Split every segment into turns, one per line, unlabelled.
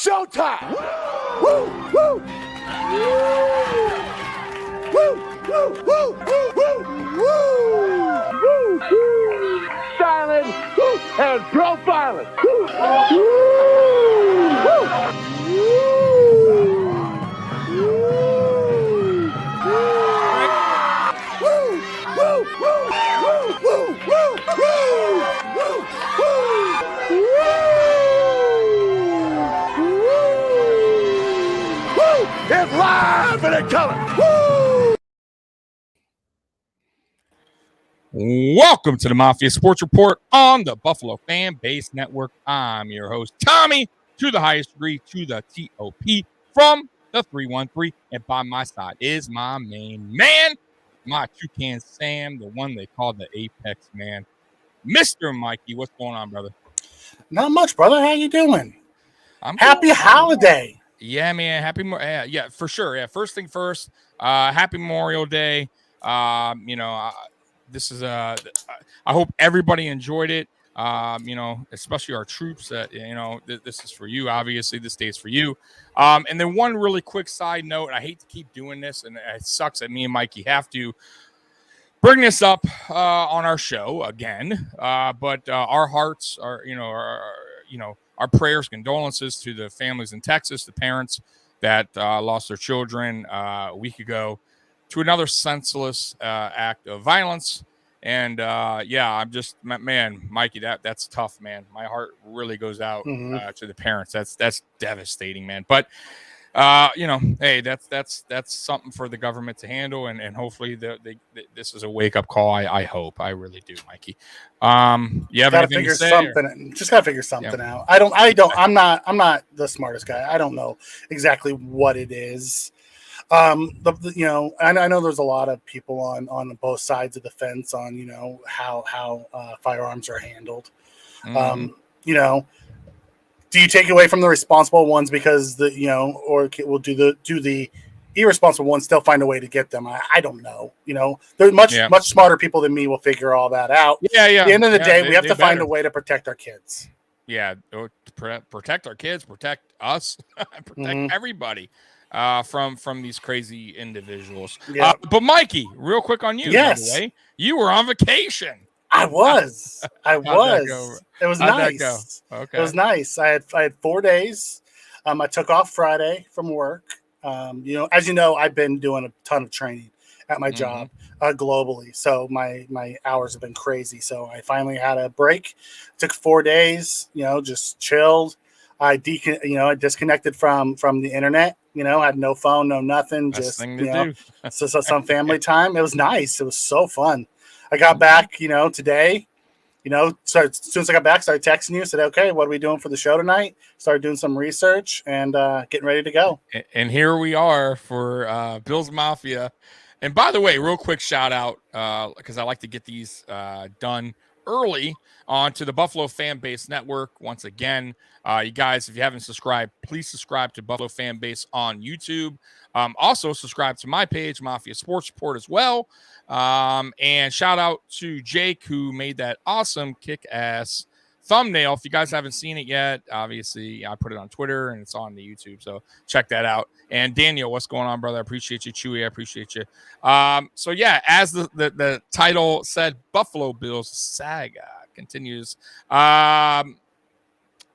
showtime. Woo, woo. Woo, woo, woo, woo, woo, woo. Silent and profiling. It's live and in color. Woo!
Welcome to the Mafia Sports Report on the Buffalo Fan Base Network. I'm your host, Tommy, to the highest degree, to the TOP from the 313. And by my side is my main man, my toucan Sam, the one they call the Apex Man, Mr. Mikey. What's going on, brother?
Not much, brother. How you doing?
Happy
holiday.
Yeah, man. Yeah, for sure. Yeah, first thing first. Happy Memorial Day. This is I hope everybody enjoyed it. Especially our troops. This is for you. Obviously, this day is for you. And then one really quick side note. I hate to keep doing this, and it sucks that me and Mikey have to bring this up on our show again. But our hearts are, our prayers, condolences to the families in Texas, the parents that lost their children a week ago to another senseless act of violence. And I'm just, man, Mikey, that's tough, man. My heart really goes out to the parents. That's devastating, man. But hey, that's something for the government to handle, and hopefully this is a wake up call. I hope, I really do, Mikey. You have anything to say?
Just gotta figure something out. I'm not the smartest guy. I don't know exactly what it is. I know there's a lot of people on both sides of the fence on how firearms are handled. Do you take away from the responsible ones because or will do the irresponsible ones still find a way to get them? I don't know. There's much smarter people than me will figure all that out.
Yeah.
At the end of the day, we have to find a way to protect our kids.
Yeah, protect our kids, protect us, protect everybody from these crazy individuals.
Yeah.
But Mikey, real quick on you.
Yes.
By the way, you were on vacation.
I was. It was
How'd
nice.
that go? Okay.
It was nice. I had 4 days. I took off Friday from work. As you know, I've been doing a ton of training at my job globally. So my hours have been crazy. So I finally had a break. Took 4 days, just chilled. I disconnected from the internet, had no phone, no nothing.
Best
just,
do.
so some family time. It was nice. It was so fun. I got back, today, so as soon as I got back, started texting you, said, okay, what are we doing for the show tonight? Started doing some research and getting ready to go.
And here we are for Bill's Mafia. And by the way, real quick shout out, because I like to get these done early onto the Buffalo Fan Base Network. Once again, you guys, if you haven't subscribed, please subscribe to Buffalo Fan Base on YouTube. Also subscribe to my page, Mafia Sports Report, as well. And shout out to Jake, who made that awesome kick-ass thumbnail. If you guys haven't seen it yet, obviously I put it on Twitter and it's on the YouTube, so check that out. And Daniel, what's going on, brother? I appreciate you. Chewy, I appreciate you. So yeah, as the title said, Buffalo Bills Saga continues.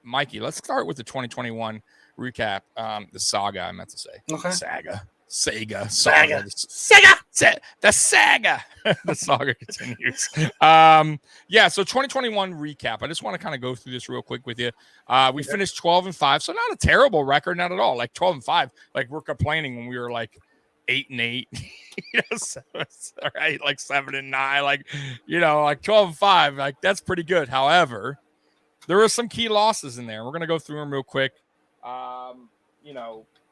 Mikey, let's start with the 2021 recap. The Saga, I meant to say.
Okay.
Saga. The Saga. The Saga continues. So 2021 recap. I just want to kind of go through this real quick with you. We finished 12-5, so not a terrible record, not at all. Like 12-5. Like we're complaining when we were like 8-8. All right, like 7-9. Like 12-5. Like that's pretty good. However, there were some key losses in there. We're gonna go through them real quick.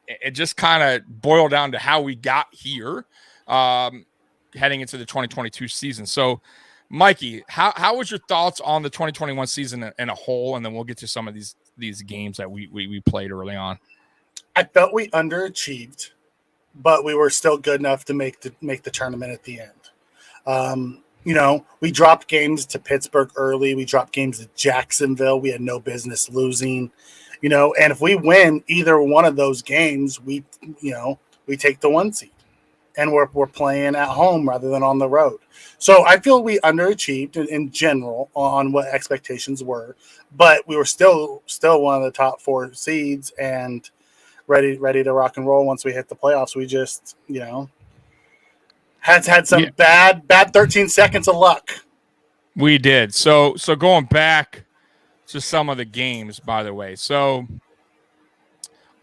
It just kind of boiled down to how we got here, heading into the 2022 season. So, Mikey, how was your thoughts on the 2021 season in a whole? And then we'll get to some of these games that we played early on.
I felt we underachieved, but we were still good enough to make the tournament at the end. We dropped games to Pittsburgh early. We dropped games to Jacksonville. We had no business losing. And if we win either one of those games, we take the 1 seed, and we're playing at home rather than on the road. So I feel we underachieved in general on what expectations were, but we were still one of the top 4 seeds and ready to rock and roll once we hit the playoffs. We just, had some bad 13 seconds of luck.
We did. So going back to some of the games, by the way. So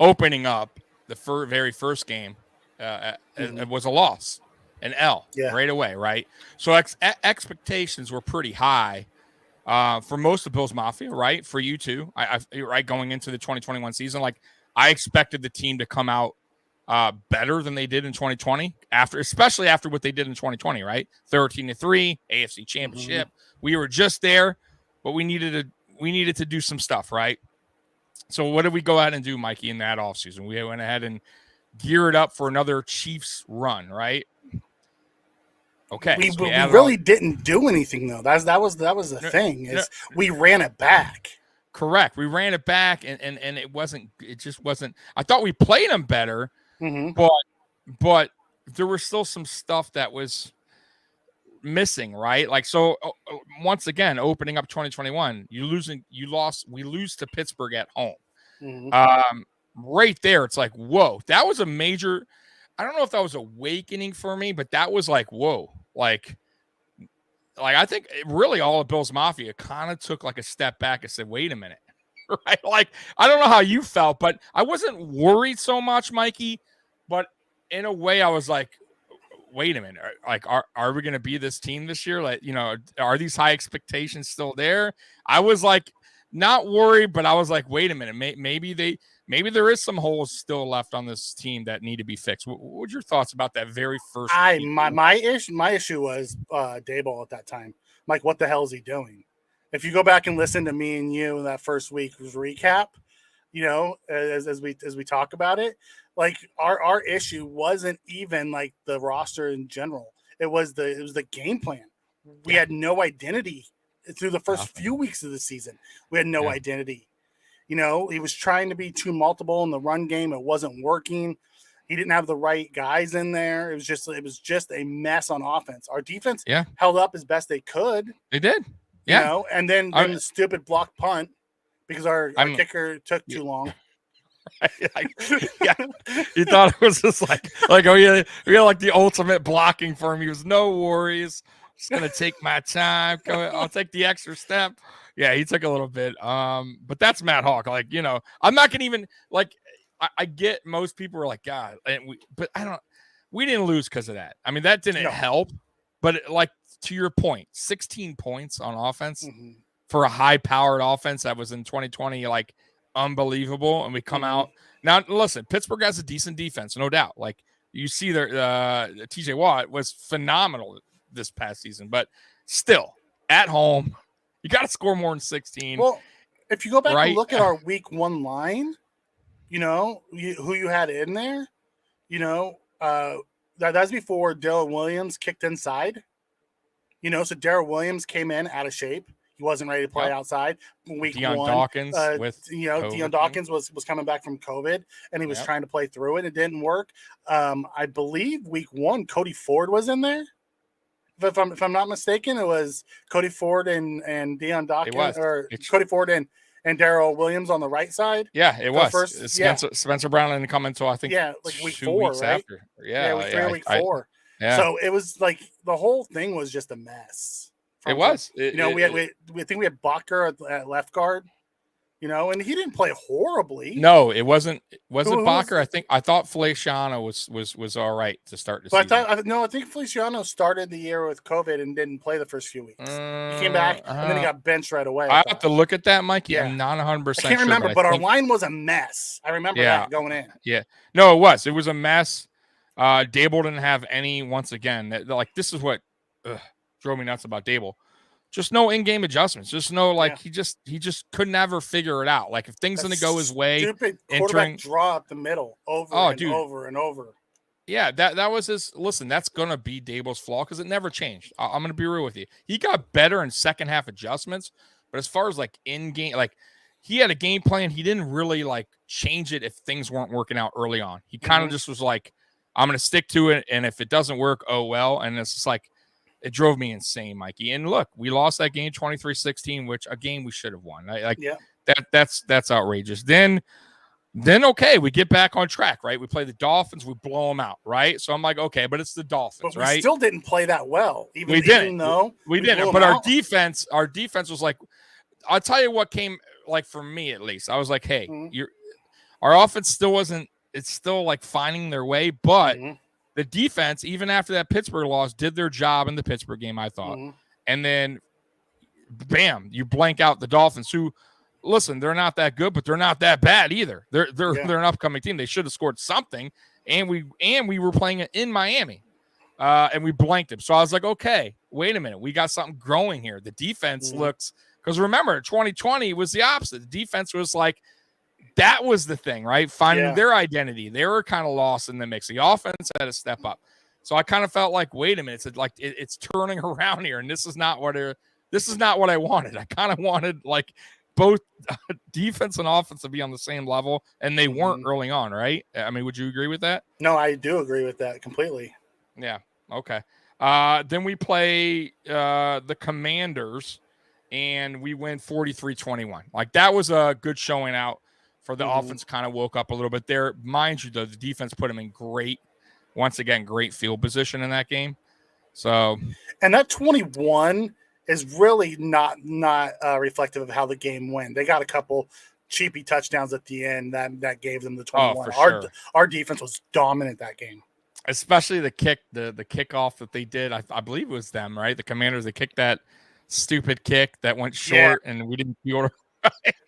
opening up the very first game, it was a loss, an L right away, right? So expectations were pretty high for most of Bills Mafia, right? For you too, right, going into the 2021 season. Like, I expected the team to come out better than they did in 2020, especially after what they did in 2020, right? 13-3, AFC Championship. We were just there, but we needed to do some stuff, right? So what did we go out and do, Mikey, in that offseason? We went ahead and geared up for another Chiefs run, right? Okay.
We really didn't do anything, though. That was the thing. We ran it back.
Correct. We ran it back, and it just wasn't. I thought we played them better, but there was still some stuff that was missing, right? Like, so once again, opening up 2021, we lose to Pittsburgh at home. Right there, it's like, whoa, that was a major. I don't know if that was awakening for me, but that was like, whoa, like I think really all of Bills Mafia kind of took like a step back and said, wait a minute, right? Like, I don't know how you felt, but I wasn't worried so much, Mikey, but in a way I was like, wait a minute, like, are we going to be this team this year? Like, are these high expectations still there? I was like, not worried, but I was like, wait a minute, maybe there is some holes still left on this team that need to be fixed. What were your thoughts about that very first?
My issue was Daboll at that time. I'm like, what the hell is he doing? If you go back and listen to me and you in that first week's recap, as we talk about it, like, our issue wasn't even like the roster in general. It was the game plan. We had no identity through the first few weeks of the season. We had no identity. He was trying to be too multiple in the run game. It wasn't working. He didn't have the right guys in there. It was just a mess on offense. Our defense held up as best they could.
They did. Yeah.
And then the stupid block punt because our kicker took too long.
He thought it was just like oh yeah, we had like the ultimate blocking for him. He was no worries. Just gonna take my time. I'll take the extra step. Yeah, he took a little bit. But that's Matt Hawk. Like, I'm not gonna even like. I get most people are like, God, but I don't. We didn't lose because of that. I mean, that didn't help. But like, to your point, 16 points on offense for a high-powered offense that was in 2020, like, unbelievable. And we come out now. Listen, Pittsburgh has a decent defense, no doubt. Like, you see, their TJ Watt was phenomenal this past season, but still at home, you got to score more than 16.
Well, if you go back and look at our week 1 line, who you had in there, that's before Darrell Williams kicked inside. So Darrell Williams came in out of shape. He wasn't ready to play outside. Week
Deion
1,
Dawkins
Deion Dawkins was coming back from COVID, and he was trying to play through it. It didn't work. I believe week 1, Cody Ford was in there. If I'm not mistaken, it was Cody Ford and Deion Dawkins, Cody Ford and Darrell Williams on the right side.
Yeah, it was. Spencer Brown didn't come until I think
like week 4, right?
After.
Week 3 or week 4. So it was like the whole thing was just a mess.
It was.
We think we had Bacher at left guard. And he didn't play horribly.
No, it wasn't. Was it Bacher? I thought Feliciano was all right to start the season.
I think Feliciano started the year with COVID and didn't play the first few weeks. He came back and then he got benched right away.
I have to look at that, Mikey. I'm not 100%.
I can't remember, but our line was a mess. I remember that going in.
Yeah, no, it was. It was a mess. Daboll didn't have any. Once again, this is what drove me nuts about Daboll. Just no in-game adjustments. Just no he just could never figure it out. Like, if things didn't go his way,
stupid quarterback draw up the middle over and over.
Yeah, that was his. Listen, that's gonna be Daboll's flaw because it never changed. I'm gonna be real with you. He got better in second half adjustments, but as far as like in game, like he had a game plan. He didn't really like change it if things weren't working out early on. He kind of just was like, I'm going to stick to it. And if it doesn't work, oh, well. And it's just like, it drove me insane, Mikey. And look, we lost that game 23-16, which a game we should have won. That's outrageous. Then okay, we get back on track, right? We play the Dolphins, we blow them out, right? So I'm like, okay, but it's the Dolphins,
but we
right?
still didn't play that well.
We didn't. But our defense was like, I'll tell you what came like for me at least. I was like, hey, our offense still wasn't. It's still like finding their way, but the defense, even after that Pittsburgh loss, did their job in the Pittsburgh game, I thought. And then, bam, you blank out the Dolphins, who, listen, they're not that good, but they're not that bad either. They're an upcoming team. They should have scored something, and we were playing it in Miami, and we blanked them. So I was like, okay, wait a minute, we got something growing here. The defense looks, because remember, 2020 was the opposite. The defense was like, that was the thing, right? Finding their identity. They were kind of lost in the mix. The offense had to step up. So I kind of felt like, wait a minute, it's turning around here, and this is not what I wanted. I kind of wanted like both defense and offense to be on the same level, and they weren't early on, right? I mean, would you agree with that?
No, I do agree with that completely.
Yeah. Okay. Then we play the Commanders, and we win 43-21. Like, that was a good showing out for the offense. Kind of woke up a little bit there. Mind you, though, the defense put them in great field position in that game. So,
and that 21 is really not reflective of how the game went. They got a couple cheapy touchdowns at the end that gave them the 21.
Oh, for sure.
Our defense was dominant that game.
Especially the kickoff that they did. I believe it was them, right? The Commanders, they kicked that stupid kick that went short, and we didn't feel it.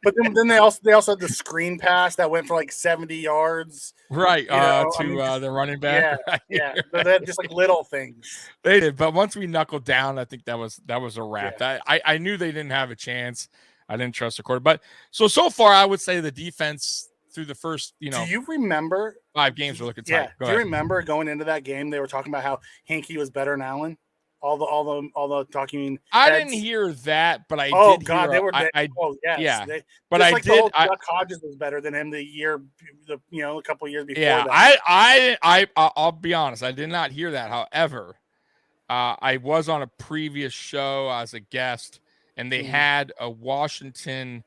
But then they also had the screen pass that went for like 70 yards.
Right, to the running back.
Yeah. They're just like little things.
They did, but once we knuckled down, I think that was a wrap. Yeah. I knew they didn't have a chance. I didn't trust the quarter. But so far, I would say the defense through the first, do
you remember
5 games were looking tight?
Yeah. Do you remember going into that game, they were talking about how Hinkie was better than Allen? All the talking.
I didn't hear that, but I did.
Oh God,
hear,
they were.
yes. Yeah,
but I did. Duck Hodges was better than him a couple of years before.
Yeah, that. I'll be honest. I did not hear that. However, I was on a previous show as a guest, and they had a Washington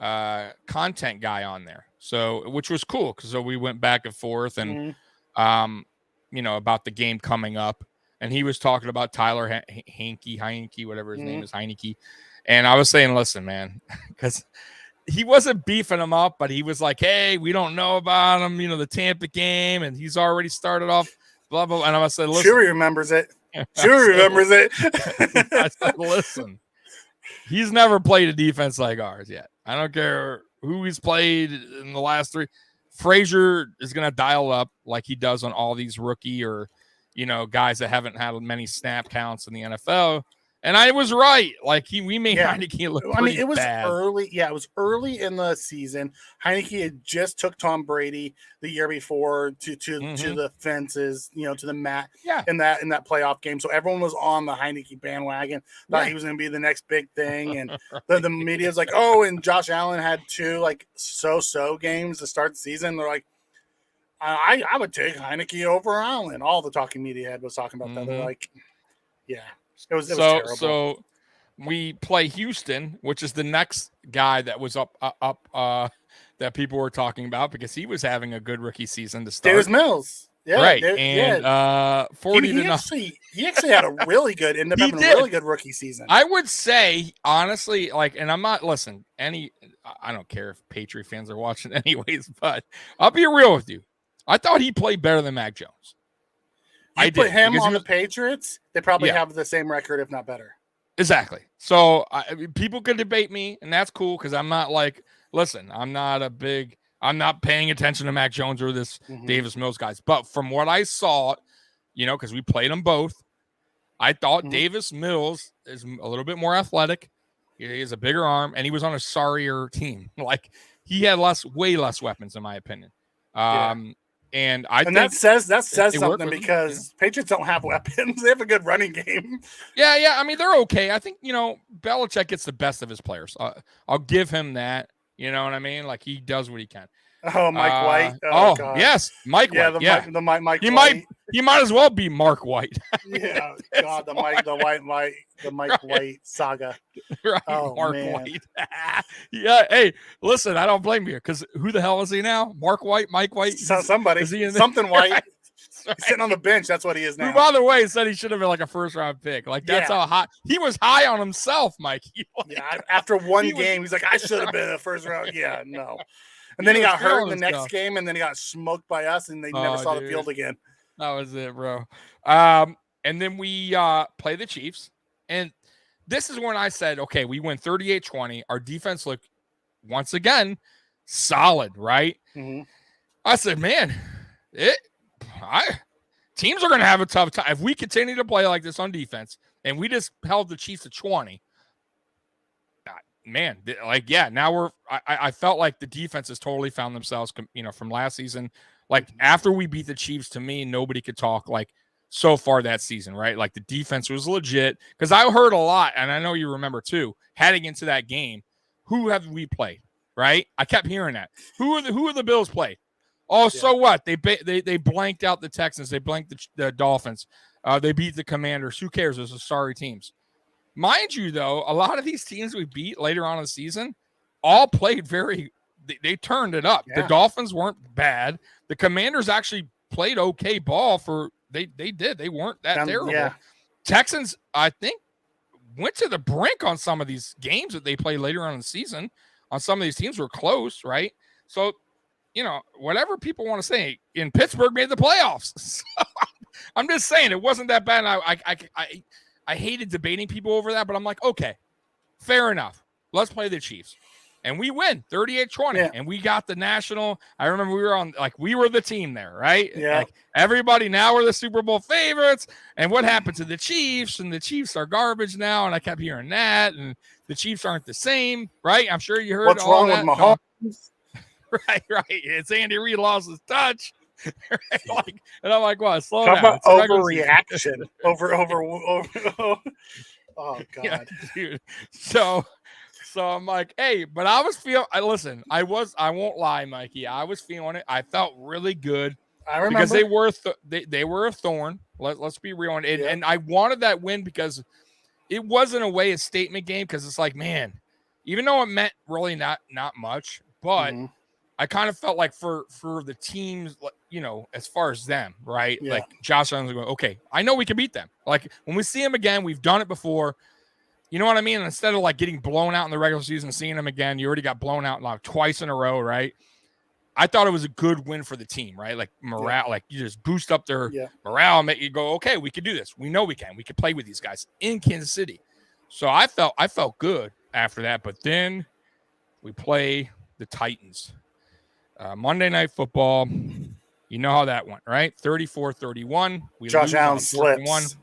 content guy on there, so which was cool because we went back and forth and about the game coming up. And he was talking about Tyler Heineke, whatever his name is, Heineke. And I was saying, listen, man, because he wasn't beefing him up, but he was like, hey, we don't know about him, the Tampa game, and he's already started off, blah, blah, blah. And I said, listen.
Sure he remembers it. Sure he remembers it.
I said, listen, he's never played a defense like ours yet. I don't care who he's played in the last 3. Frazier is going to dial up like he does on all these rookie or guys that haven't had many snap counts in the NFL. And I was right. Like we made Heineke look pretty
it was
bad.
Early. Yeah, it was early in the season. Heineke had just took Tom Brady the year before to the fences, to the mat in that playoff game. So everyone was on the Heineke bandwagon. Thought he was going to be the next big thing. And the media's like, oh, and Josh Allen had 2 like so games to start the season. They're like, I would take Heineke over Allen. All the talking media had was talking about that. They're like, yeah, it was terrible.
So we play Houston, which is the next guy that was up that people were talking about because he was having a good rookie season to start.
Davis Mills,
right? And
40-0. He actually had a really good really good rookie season.
I would say honestly, and I'm not I don't care if Patriot fans are watching anyways, but I'll be real with you. I thought he played better than Mac Jones.
I put him on the Patriots. They probably have the same record, if not better.
Exactly. So people can debate me, and that's cool because I'm not listen, I'm not paying attention to Mac Jones or this Davis Mills guys. But from what I saw, because we played them both, I thought Davis Mills is a little bit more athletic. He has a bigger arm, and he was on a sorrier team. Like he had way less weapons, in my opinion. And that says
something because Patriots don't have weapons. They have a good running game.
Yeah. I mean, they're okay. I think, Belichick gets the best of his players. I'll give him that. You know what I mean? Like he does what he can.
Oh, Mike White. Oh, God.
Yes, Mike
Yeah,
White.
Mike
He
White.
he might as well be Mark White.
Yeah, God, the Mike White saga.
Right,
Oh,
Mark
man.
White. Yeah, hey, listen, I don't blame you because who the hell is he now? Mark White, Mike White,
Somebody,
is he in
something White.
Right.
He's sitting on the bench. That's what he is now.
Who, by the way, said he should have been like a first-round pick. Like that's how high he was high on himself, Mike.
Yeah, after one game, he's like, I should have been a first round. Yeah, no. And then he got hurt in the next game, and then he got smoked by us, and they never saw the field again.
That was it, bro. And then we play the Chiefs, and this is when I said, okay, we win 38-20. Our defense looked once again solid, right?
Mm-hmm.
I said, man, teams are going to have a tough time if we continue to play like this on defense, and we just held the Chiefs to 20. Man, now I felt like the defense has totally found themselves, from last season. Like after we beat the Chiefs, to me, nobody could talk like so far that season, right? Like the defense was legit because I heard a lot, and I know you remember too, heading into that game, who have we played, right? I kept hearing that. Who are the Bills played? Oh, so what? They blanked out the Texans. They blanked the Dolphins. They beat the Commanders. Who cares? Those are sorry teams. Mind you, though, a lot of these teams we beat later on in the season all played they turned it up. Yeah. The Dolphins weren't bad. The Commanders actually played okay ball they did. They weren't that terrible. Yeah. Texans, I think, went to the brink on some of these games that they played later on in the season. On some of these teams were close, right? So, whatever people want to say, in Pittsburgh made the playoffs. So, I'm just saying it wasn't that bad. And I hated debating people over that, but I'm like, okay, fair enough. Let's play the Chiefs. And we win 38-20. And we got the national. I remember we were the team there, right?
Yeah.
Like everybody, now we're the Super Bowl favorites. And what happened to the Chiefs? And the Chiefs are garbage now. And I kept hearing that. And the Chiefs aren't the same, right? I'm sure you heard
what's
all
wrong
that.
with Mahomes?
Right. It's Andy Reid lost his touch. Right? And I'm like, what? Slow
down.
Talk
about overreaction. over. Oh God,
yeah, dude. So I'm like, hey, but I was feeling. Listen, I won't lie, Mikey. I was feeling it. I felt really good.
I remember
because they were a thorn. Let's be real, and I wanted that win because it wasn't a statement game. Because it's like, man, even though it meant really not much, but. Mm-hmm. I kind of felt like for the teams, as far as them, right? Yeah. Like Josh Allen's going, okay, I know we can beat them. Like when we see them again, we've done it before. You know what I mean? And instead of like getting blown out in the regular season, seeing them again, you already got blown out like twice in a row, right? I thought it was a good win for the team, right? Like morale, like you just boost up their morale and make you go, okay, we can do this. We know we can. We can play with these guys in Kansas City. So I felt good after that. But then we play the Titans. Monday Night Football, you know how that went, right? 34-31.
Josh Allen slips.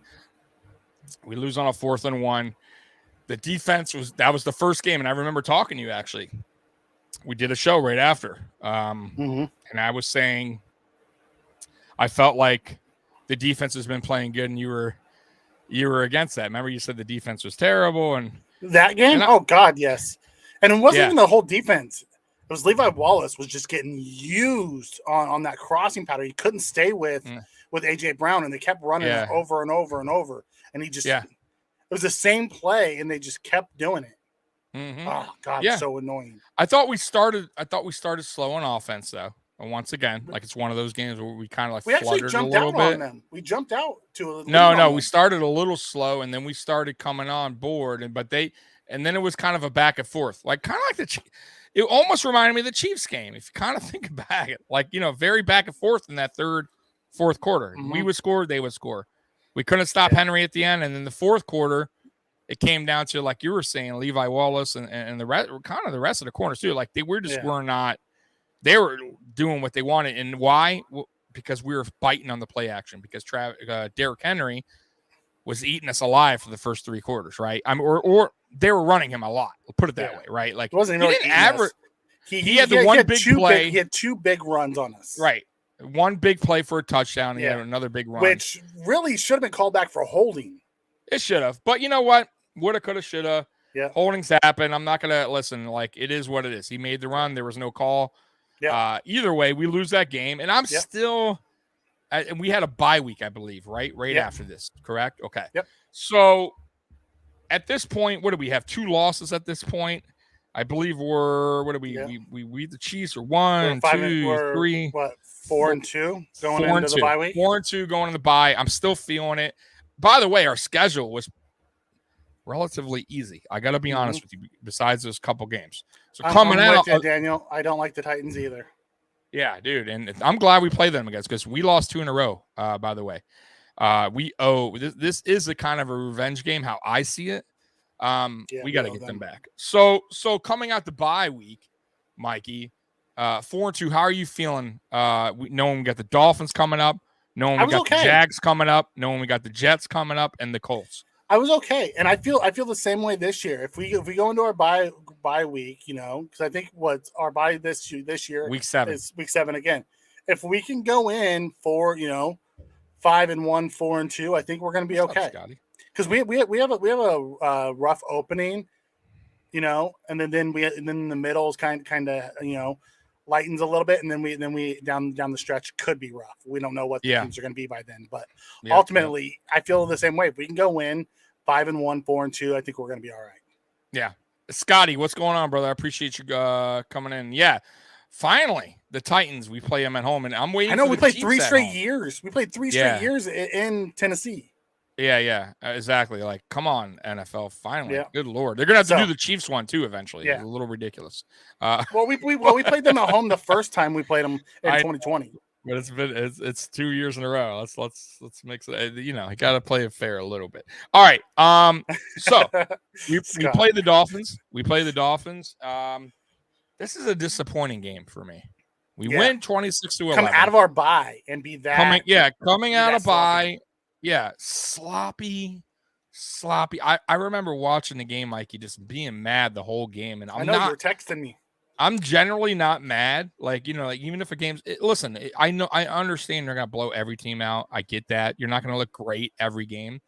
We lose on a 4th and 1. The defense that was the first game, and I remember talking to you actually. We did a show right after, and I was saying I felt like the defense has been playing good, and you were against that. Remember, you said the defense was terrible, and
that game. Oh God, yes. And it wasn't even the whole defense. It was Levi Wallace was just getting used on that crossing pattern. He couldn't stay with AJ Brown, and they kept running it over and over and over. And he just it was the same play, and they just kept doing it. Mm-hmm. Oh God, it's so annoying.
I thought we started slow on offense though. And once again, like it's one of those games where we kind of like fluttered a little bit.
On them. We jumped out to a
no. We started a little slow, and then we started coming on board, and then it was kind of a back and forth, like kind of like it almost reminded me of the Chiefs game. If you kind of think back, like, very back and forth in that fourth quarter. Mm-hmm. We would score, they would score. We couldn't stop Henry at the end. And then the fourth quarter, it came down to, like you were saying, Levi Wallace and the rest, kind of the rest of the corners too. Like they were doing what they wanted. And why? Because we were biting on the play action, because Derrick Henry was eating us alive for the first 3 quarters, right? Or they were running him a lot. We'll put it that way, right? Like
it wasn't really
he didn't average. He had the one big play.
He had 2 big runs on us,
right? One big play for a touchdown. He had another big run,
which really should have been called back for holding.
It should have, but you know what? Woulda, coulda, shoulda.
Yeah.
Holdings happen. I'm not gonna listen. Like, it is what it is. He made the run. There was no call.
Yeah.
Either way, we lose that game, and I'm
Yep.
still. And we had a bye week, I believe, right
Yep.
after this. Correct. Okay.
Yep.
So at this point, what do we have? 2 losses at this point. I believe we're what do we
Yeah.
we the Chiefs are 1, 2, 3,
what 4-2 going
4
into
and
the
2.
bye week.
4-2 going in the bye. I'm still feeling it. By the way, our schedule was relatively easy. I got to be honest with you. Besides those couple games, so coming
I'm
out,
with you, Daniel. I don't like the Titans either.
yeah, dude, and I'm glad we played them against because we lost 2 in a row. By the way, we owe this is a kind of a revenge game. How I see it. We got to get them back. So coming out the bye week, Mikey, 4-2. How are you feeling? Knowing we got the Dolphins coming up, knowing we got the Jags coming up, knowing we got the Jets coming up, and the Colts.
I was okay, and I feel the same way this year. If we go into our bye week, because I think what our bye this year
week 7
is week 7 again. If we can go in for 5-1, 4-2, I think we're going to be okay. Because we have a rough opening, and then the middle is kind of lightens a little bit, and then we down the stretch could be rough. We don't know what the teams are going to be by then, but ultimately I feel the same way. If we can go in 5-1, 4-2, I think we're going to be all right.
Yeah, Scotty, what's going on, brother? I appreciate you coming in. Yeah, finally the Titans. We play them at home, and I'm waiting.
I know
for
we
the
played
Chiefs
3 straight years. We played 3 straight years in Tennessee.
Yeah, exactly. Like, come on, NFL, finally. Yeah. Good Lord. They're going to have to do the Chiefs one, too, eventually. Yeah. It's a little ridiculous.
Well, we played them at home the first time we played them in 2020.
But it's 2 years in a row. Let's mix it. You got to play it fair a little bit. All right. So we play the Dolphins. This is a disappointing game for me. We win 26-11.
Come out of our bye and be that.
Coming out of bye. Yeah, sloppy. I remember watching the game, Mikey, just being mad the whole game, and
I know you were texting me.
I'm generally not mad, like even if a game's. I know, I understand they're gonna blow every team out. I get that. You're not gonna look great every game,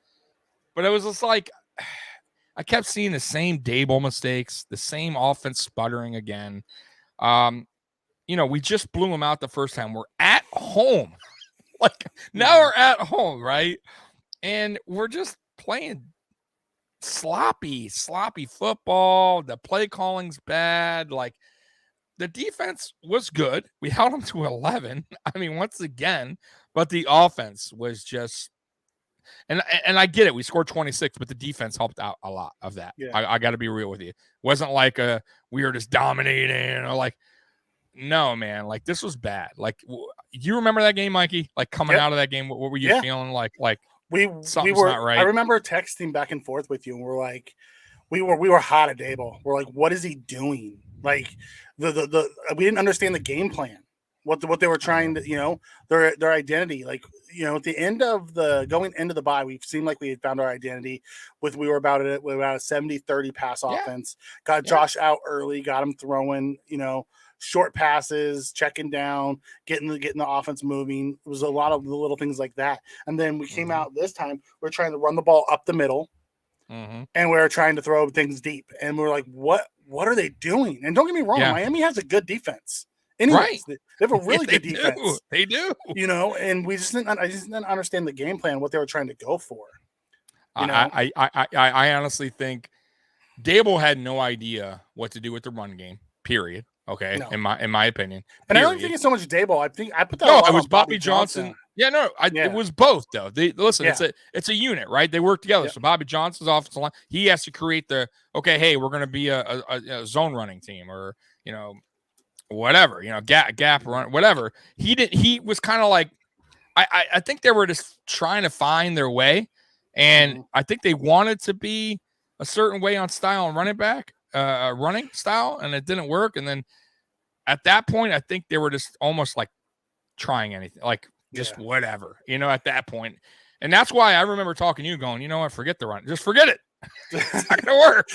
but it was just like I kept seeing the same Dable mistakes, the same offense sputtering again. We just blew them out the first time. We're at home. Like, now we're at home, right? And we're just playing sloppy football. The play calling's bad. Like, the defense was good. We held them to 11. I mean, once again, but the offense was just and I get it. We scored 26, but the defense helped out a lot of that. Yeah. I got to be real with you. It wasn't like we were just dominating or like. No, man. Like, this was bad. Like, you remember that game, Mikey? Like, coming out of that game, what were you feeling? Like
we were not right. I remember texting back and forth with you, and we're like, we were hot at Dable. We're like, what is he doing? Like, the we didn't understand the game plan. What they were trying to, their identity. Like, at the end of going into the bye, we seemed like we had found our identity. We were about a 70-30 pass offense. Got Josh out early, got him throwing, short passes, checking down, getting the offense moving. It was a lot of the little things like that. And then we came out this time, we're trying to run the ball up the middle, and we're trying to throw things deep. And we're like, what are they doing? And don't get me wrong, Miami has a good defense. Anyways, they have a really good defense.
They do.
And I just didn't understand the game plan, what they were trying to go for.
I honestly think Dable had no idea what to do with the run game, period. Okay, no. in my opinion,
and I don't think it's so much Dable. I think I put that.
No, it was Bobby Johnson. Yeah, no, it was both though. It's a unit, right? They work together. Yeah. So Bobby Johnson's offensive line, he has to create hey, we're going to be a zone running team, or whatever, gap run, whatever. He was kind of like, I think they were just trying to find their way, and I think they wanted to be a certain way on style and running back. Running style, and it didn't work. And then at that point, I think they were just almost like trying anything, like just whatever, at that point. And that's why I remember talking to you going, what, forget the run. Just forget it. It's not going to work.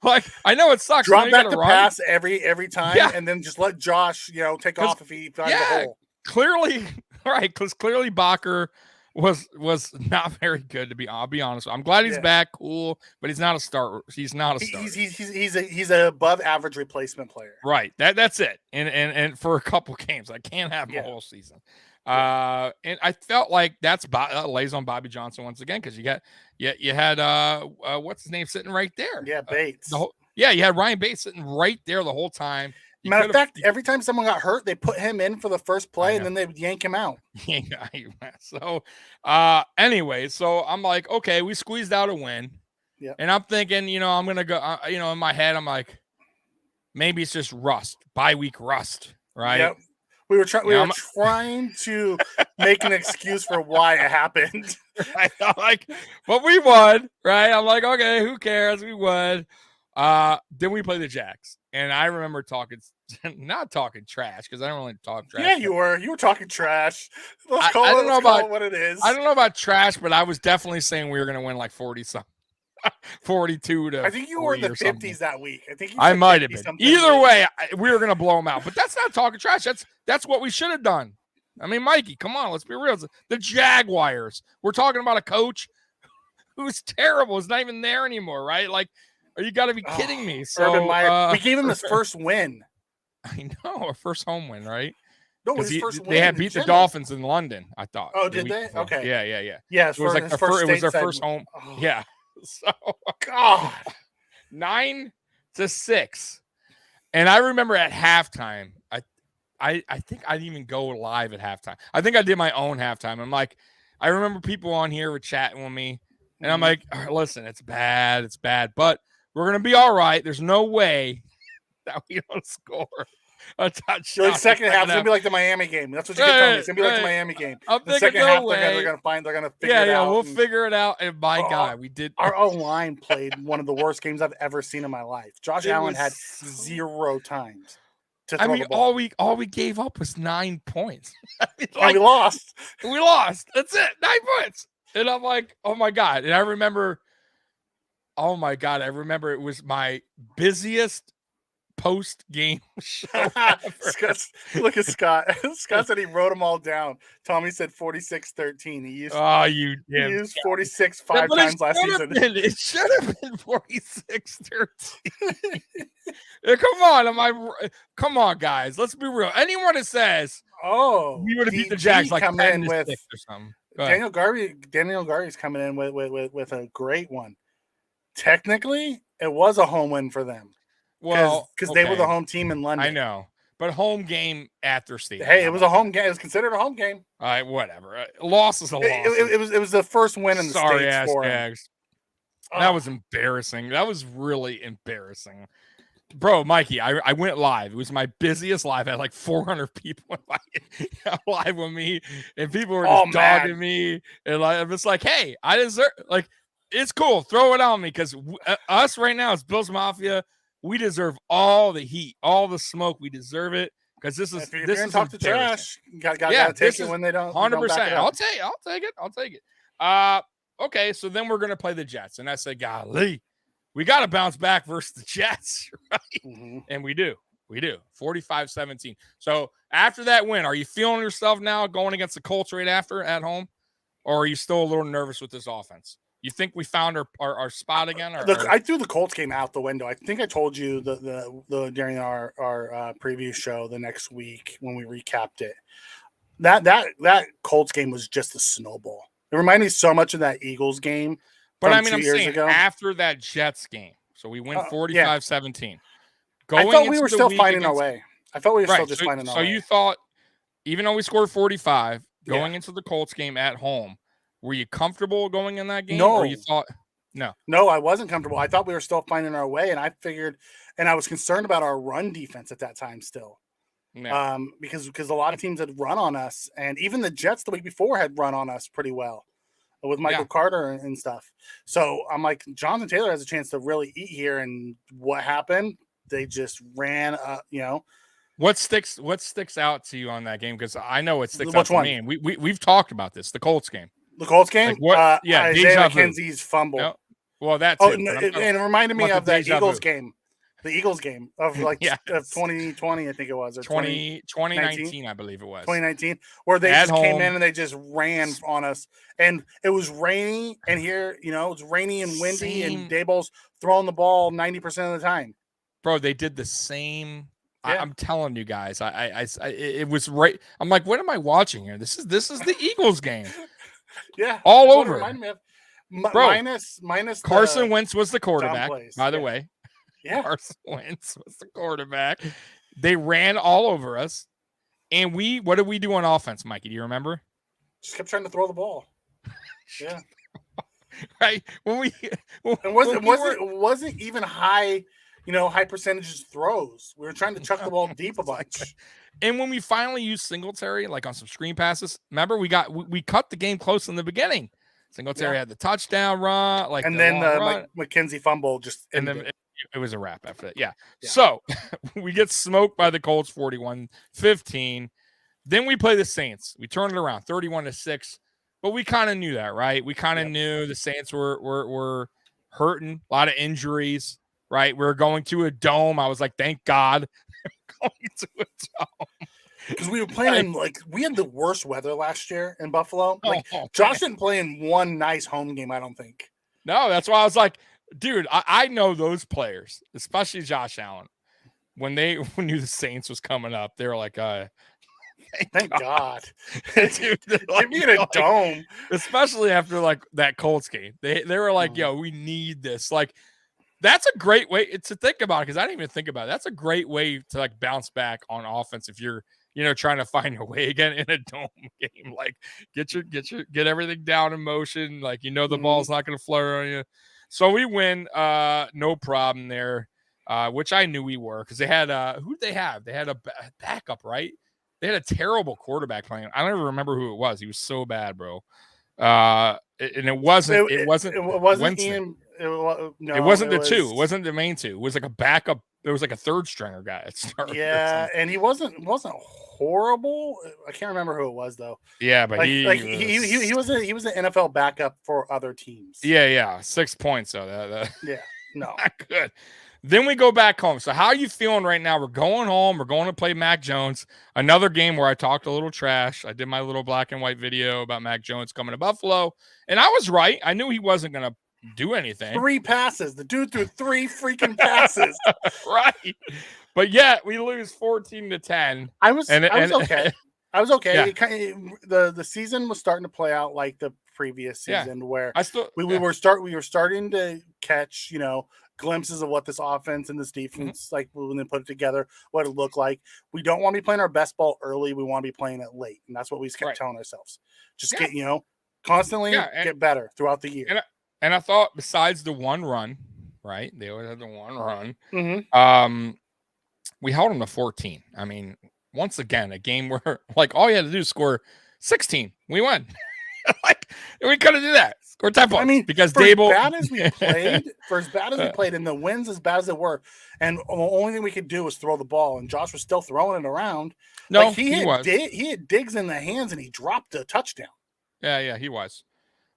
Like, I know it sucks.
Drop back the pass every time, and then just let Josh, take off if he finds the hole.
Clearly, right, because clearly Bakker was not very good. I'll be honest. I'm glad he's back, cool, but he's not a starter. He's not a starter.
He's a above average replacement player.
Right. That's it. And for a couple games, I can't have him the whole season. And I felt like that lays on Bobby Johnson once again because you had what's his name sitting right there.
Yeah, Bates.
You had Ryan Bates sitting right there the whole time.
Matter of fact, every time someone got hurt, they put him in for the first play and then they would yank him out.
So, anyway, so I'm like, okay, we squeezed out a win.
Yeah.
And I'm thinking, I'm going to go, in my head, I'm like, maybe it's just bye week rust, right?
Yep. We were trying to make an excuse for why it happened.
Right? I'm like, but we won, right? I'm like, okay, who cares? We won. Then we play the Jacks, and I remember not talking trash because I don't really talk trash.
Yeah, you were talking trash. Let's call it what it is.
I don't know about trash, but I was definitely saying we were going to win like 40-something. 42 to
I think you were in the 50s that week.
I might have been. Either way, we were going to blow them out. But that's not talking trash. That's what we should have done. I mean, Mikey, come on, let's be real. The Jaguars. We're talking about a coach who's terrible. He's not even there anymore, right? Like, you got to be kidding me. So
Urban Meyer, we gave him his first win.
I know, a first home win, right?
No, his first win.
They had beat the Dolphins in London, I thought.
Oh, did they? Okay.
Yeah.
Yeah,
it was like it was their first home. Oh. Yeah. So
God,
9-6, and I remember at halftime. I think I didn't even go live at halftime. I think I did my own halftime. I'm like, I remember people on here were chatting with me, and I'm like, listen, it's bad, but we're gonna be all right. There's no way that we don't score a touchdown.
Like second half, it's gonna be like the Miami game. That's what you get telling me. It's gonna be like the Miami game. The second half, they're gonna figure it out.
We'll figure it out. And my God, we did.
Our O-line played one of the worst games I've ever seen in my life. Josh Allen had 0 times to throw the ball.
all we gave up was 9 points.
And we lost.
We lost. That's it. 9 points. And I'm like, oh my God. And I remember it was my busiest post-game show
Look at Scott. Scott said he wrote them all down. Tommy said 46-13. He used 46 5 times last season.
It should have been 46-13. Come on, guys. Let's be real. Anyone that says, we would have beat the Jags like 10-6 or something.
Daniel Garvey's coming in with a great one. Technically, it was a home win for them.
Well,
because they were the home team in London.
I know, but home game at their stadium.
Hey, it was a home game. It was considered a home game.
All right, whatever. Loss is a loss.
It was the first win in the States for
Jags. That was embarrassing. That was really embarrassing. Bro, Mikey, I went live. It was my busiest live. I had like 400 people live with me, and people were just dogging me. And I'm just like, hey, I deserve, like, it's cool. Throw it on me because us right now is Bills Mafia. We deserve all the heat, all the smoke. We deserve it because this is
if you're talk to trash. Gotta take it when they don't.
100%. I'll take it. Okay, so then we're gonna play the Jets, and I said, golly, we got to bounce back versus the Jets, right? Mm-hmm. And we do. 45-17. So after that win, are you feeling yourself now going against the Colts right after at home, or are you still a little nervous with this offense? You think we found our spot again?
I threw the Colts game out the window. I think I told you the during our preview show the next week when we recapped it. That Colts game was just a snowball. It reminded me so much of that Eagles game.
But I mean, I'm saying after that Jets game, so we win 45-17.
I thought we were still finding our way. I thought we were still just finding our way.
So you thought, even though we scored 45, going into the Colts game at home, were you comfortable going in that game?
No.
Or you thought
No, I wasn't comfortable. I thought we were still finding our way, and I figured, and I was concerned about our run defense at that time still. Yeah. Because a lot of teams had run on us, and even the Jets the week before had run on us pretty well with Michael Carter and stuff. So I'm like, Jonathan Taylor has a chance to really eat here, and what happened? They just ran
What sticks out to you on that game? Because I know it sticks out to me. And we've talked about this, the Colts game.
The Colts game?
Like
Isaiah McKenzie's fumble.
No. Well, that's
and it reminded me of that Eagles game. The Eagles game of
Yes.
of 2020, I think it was, or
2019, I believe it was.
2019, where they
At
just came
home.
in and they just ran on us. And it was rainy, and here, it was rainy and windy, and Daboll's throwing the ball 90% of the time.
Bro, they did the same.
Yeah.
I'm telling you guys, it was right. I'm like, what am I watching here? This is the Eagles game.
Yeah,
all
that's what it
over.
reminded me of.
Bro,
minus
Carson Wentz was the quarterback,
plays.
by the way.
Yeah.
Carson Wentz was the quarterback. They ran all over us. And what did we do on offense, Mikey? Do you remember?
Just kept trying to throw the ball. Yeah.
Right?
It wasn't even high, high percentages throws. We were trying to chuck the ball deep a bunch.
And when we finally used Singletary, like on some screen passes, remember we cut the game close in the beginning. Singletary had the touchdown run,
and then the McKenzie fumble just ended.
And then it was a wrap after that. Yeah. So we get smoked by the Colts 41-15. Then we play the Saints. We turn it around 31-6. But we kind of knew that, right? We kind of knew the Saints were hurting, a lot of injuries, right? We were going to a dome. I was like, thank God going to a dome.
Because we were playing we had the worst weather last year in Buffalo. Josh didn't play in one nice home game, I don't think.
No, that's why I was like, dude, I know those players, especially Josh Allen. When they knew the Saints was coming up, they were like,
thank God.
Dude,
give me a dome.
Especially after that Colts game. They were like, yo, we need this. That's a great way to think about it, because I didn't even think about it. That's a great way to bounce back on offense if you're trying to find your way again in a dome game. Get everything down in motion. The ball's not going to flutter on you. So we win, no problem there, which I knew we were, because they had who did they have? They had a backup, right? They had a terrible quarterback playing. I don't even remember who it was. He was so bad, bro. And it wasn't Winston. It wasn't the two. It wasn't the main two. It was like a backup. There was like a third stringer guy at start.
Yeah, and he wasn't horrible. I can't remember who it was though.
Yeah, but he
was an NFL backup for other teams.
Yeah. 6 points though.
Yeah, no,
not good. Then we go back home. So how are you feeling right now? We're going home. We're going to play Mac Jones. Another game where I talked a little trash. I did my little black and white video about Mac Jones coming to Buffalo, and I was right. I knew he wasn't going to do anything.
3 passes. The dude threw 3 freaking passes.
Right. But yet we lose 14-10.
I was okay. I was okay.
Yeah.
The season was starting to play out like the previous season, where we were starting to catch, glimpses of what this offense and this defense when they put it together, what it looked like. We don't want to be playing our best ball early. We want to be playing it late, and that's what we kept telling ourselves. Just get constantly get better throughout the year.
And I thought, besides the one run, right? They always had the one run.
Mm-hmm.
We held them to 14. I mean, once again, a game where all you had to do is score 16. We won. We couldn't do that. Score 10 points.
I mean,
because
for
Dable,
as bad as we played, and the wins as bad as they were, and the only thing we could do was throw the ball, and Josh was still throwing it around.
No,
he had Diggs in the hands, and he dropped a touchdown.
Yeah, he was.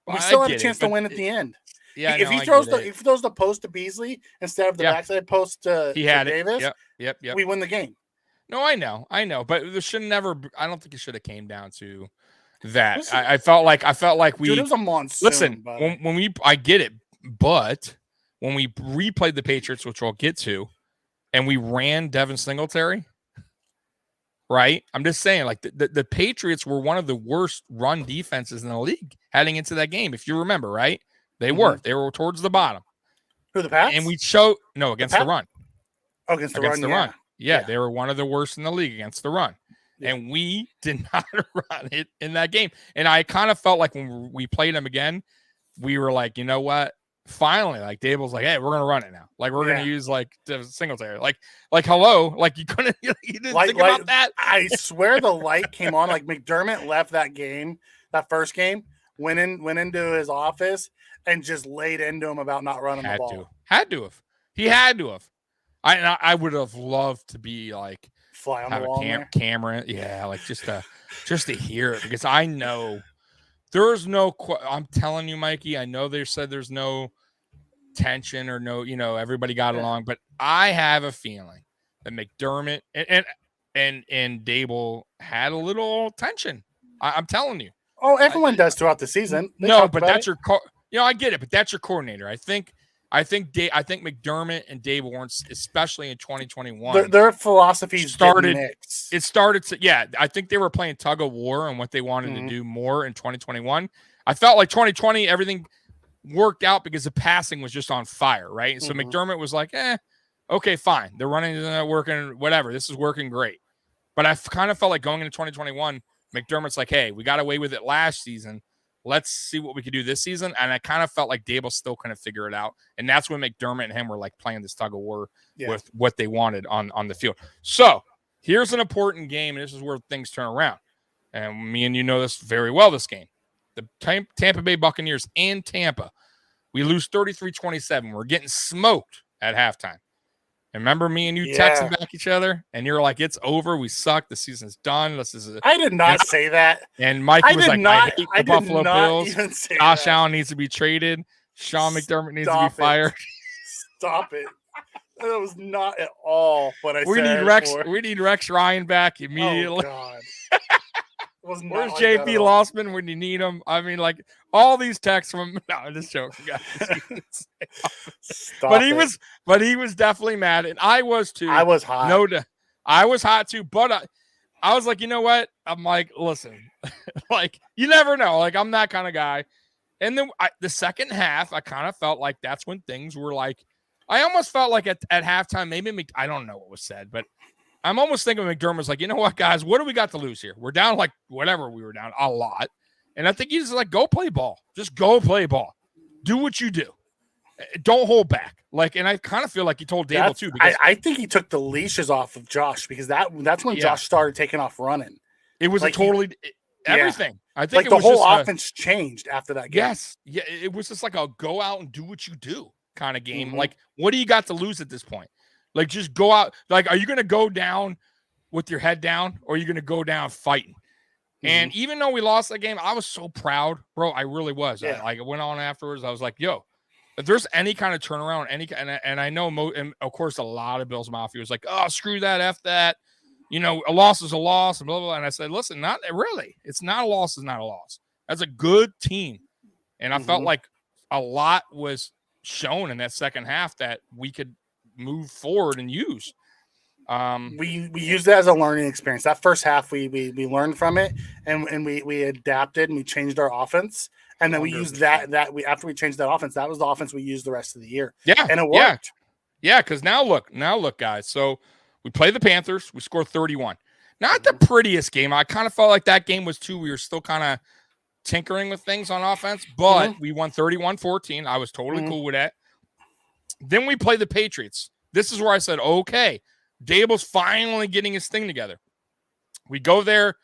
We still had a chance to win at the end.
Yeah,
if he throws the post to Beasley instead of the backside post to Davis,
Yep.
we win the game.
No, I know, but there should never. I don't think it should have came down to that. I felt like we.
Dude, it was a monsoon.
Listen, when I get it, but when we replayed the Patriots, which we'll get to, and we ran Devin Singletary. Right, I'm just saying, the Patriots were one of the worst run defenses in the league heading into that game. If you remember, right, they were towards the bottom.
Who, the Pats?
And we showed against the run.
Oh, against the run.
Yeah, they were one of the worst in the league against the run, and we did not run it in that game. And I kind of felt like when we played them again, we were like, you know what? Finally, Dable's like, hey, we're gonna run it now. We're gonna use Singletary. Hello, you couldn't, you didn't think about that.
I swear the light came on. McDermott left that first game, went into his office and just laid into him about not running the ball.
He had to have. I would have loved to be
fly on the wall,
camera, just to hear it, because I know. There's no. I'm telling you, Mikey. I know they said there's no tension or no, everybody got along. But I have a feeling that McDermott and Dable had a little tension. I'm telling you.
Oh, everyone does throughout the season.
No, but that's your I get it, but that's your coordinator. I think McDermott and Dable weren't, especially in 2021.
Their philosophies
started.
Mix.
It started to I think they were playing tug of war on what they wanted to do more in 2021. I felt like 2020 everything worked out because the passing was just on fire, right? So McDermott was like, okay, fine. They're running, they're working, whatever. This is working great. But I kind of felt like going into 2021, McDermott's like, hey, we got away with it last season. Let's see what we could do this season. And I kind of felt like Dable still couldn't figure it out. And that's when McDermott and him were like playing this tug of war with what they wanted on the field. So here's an important game, and this is where things turn around. And me and you know this very well, this game. The Tampa Bay Buccaneers in Tampa. We lose 33-27. We're getting smoked at halftime. And remember me and you texting back each other, and you're like, it's over. We suck. The season's done.
I did not say that.
And Mikey was like, I hate the Buffalo Bills. Josh Allen needs to be traded. Sean McDermott needs to be fired.
Stop it. That was not at all what I
said. We need Rex Ryan back immediately.
Oh, God.
Where's JP Lossman when you need him? I mean, like all these texts from I'm just joking, guys. But he was definitely mad, and I was too.
I was hot.
I was hot too, but I was like, you know what? I'm like, listen, like you never know. Like I'm that kind of guy. And then the second half, I kind of felt like that's when things were like. I almost felt like at halftime, maybe I don't know what was said, but I'm almost thinking McDermott was like, you know what, guys, what do we got to lose here? We're down like whatever we were down, a lot. And I think he's like, go play ball. Just go play ball. Do what you do. Don't hold back. Like, and I kind of feel like he told Dable too. Because
I think he took the leashes off of Josh because that's when Josh started taking off running.
It was like everything. I think
like the whole offense changed after that game.
Yes. Yeah. It was just like a go out and do what you do kind of game. Like, what do you got to lose at this point? Like, just go out. Like, are you going to go down with your head down, or are you going to go down fighting? And even though we lost that game, I was so proud, bro. I really was.
Yeah.
I went on afterwards. I was like, yo, if there's any kind of turnaround, and I know, and of course, a lot of Bills Mafia was like, oh, screw that, F that. A loss is a loss, and blah, blah, blah. And I said, listen, not really. It's not a loss. It's not a loss. That's a good team. And I felt like a lot was shown in that second half that we could move forward and use.
We used that as a learning experience. That first half we learned from it, and we adapted and we changed our offense, and then we used that after we changed that offense, that was the offense we used the rest of the year.
Yeah,
and it worked.
Yeah, because now look, guys. So we play the Panthers. We scored 31. Not the prettiest game. I kind of felt like that game was too. We were still kind of tinkering with things on offense, but we won 31-14. I was totally cool with that. Then we play the Patriots. This is where I said, okay, Dable's finally getting his thing together. We go there,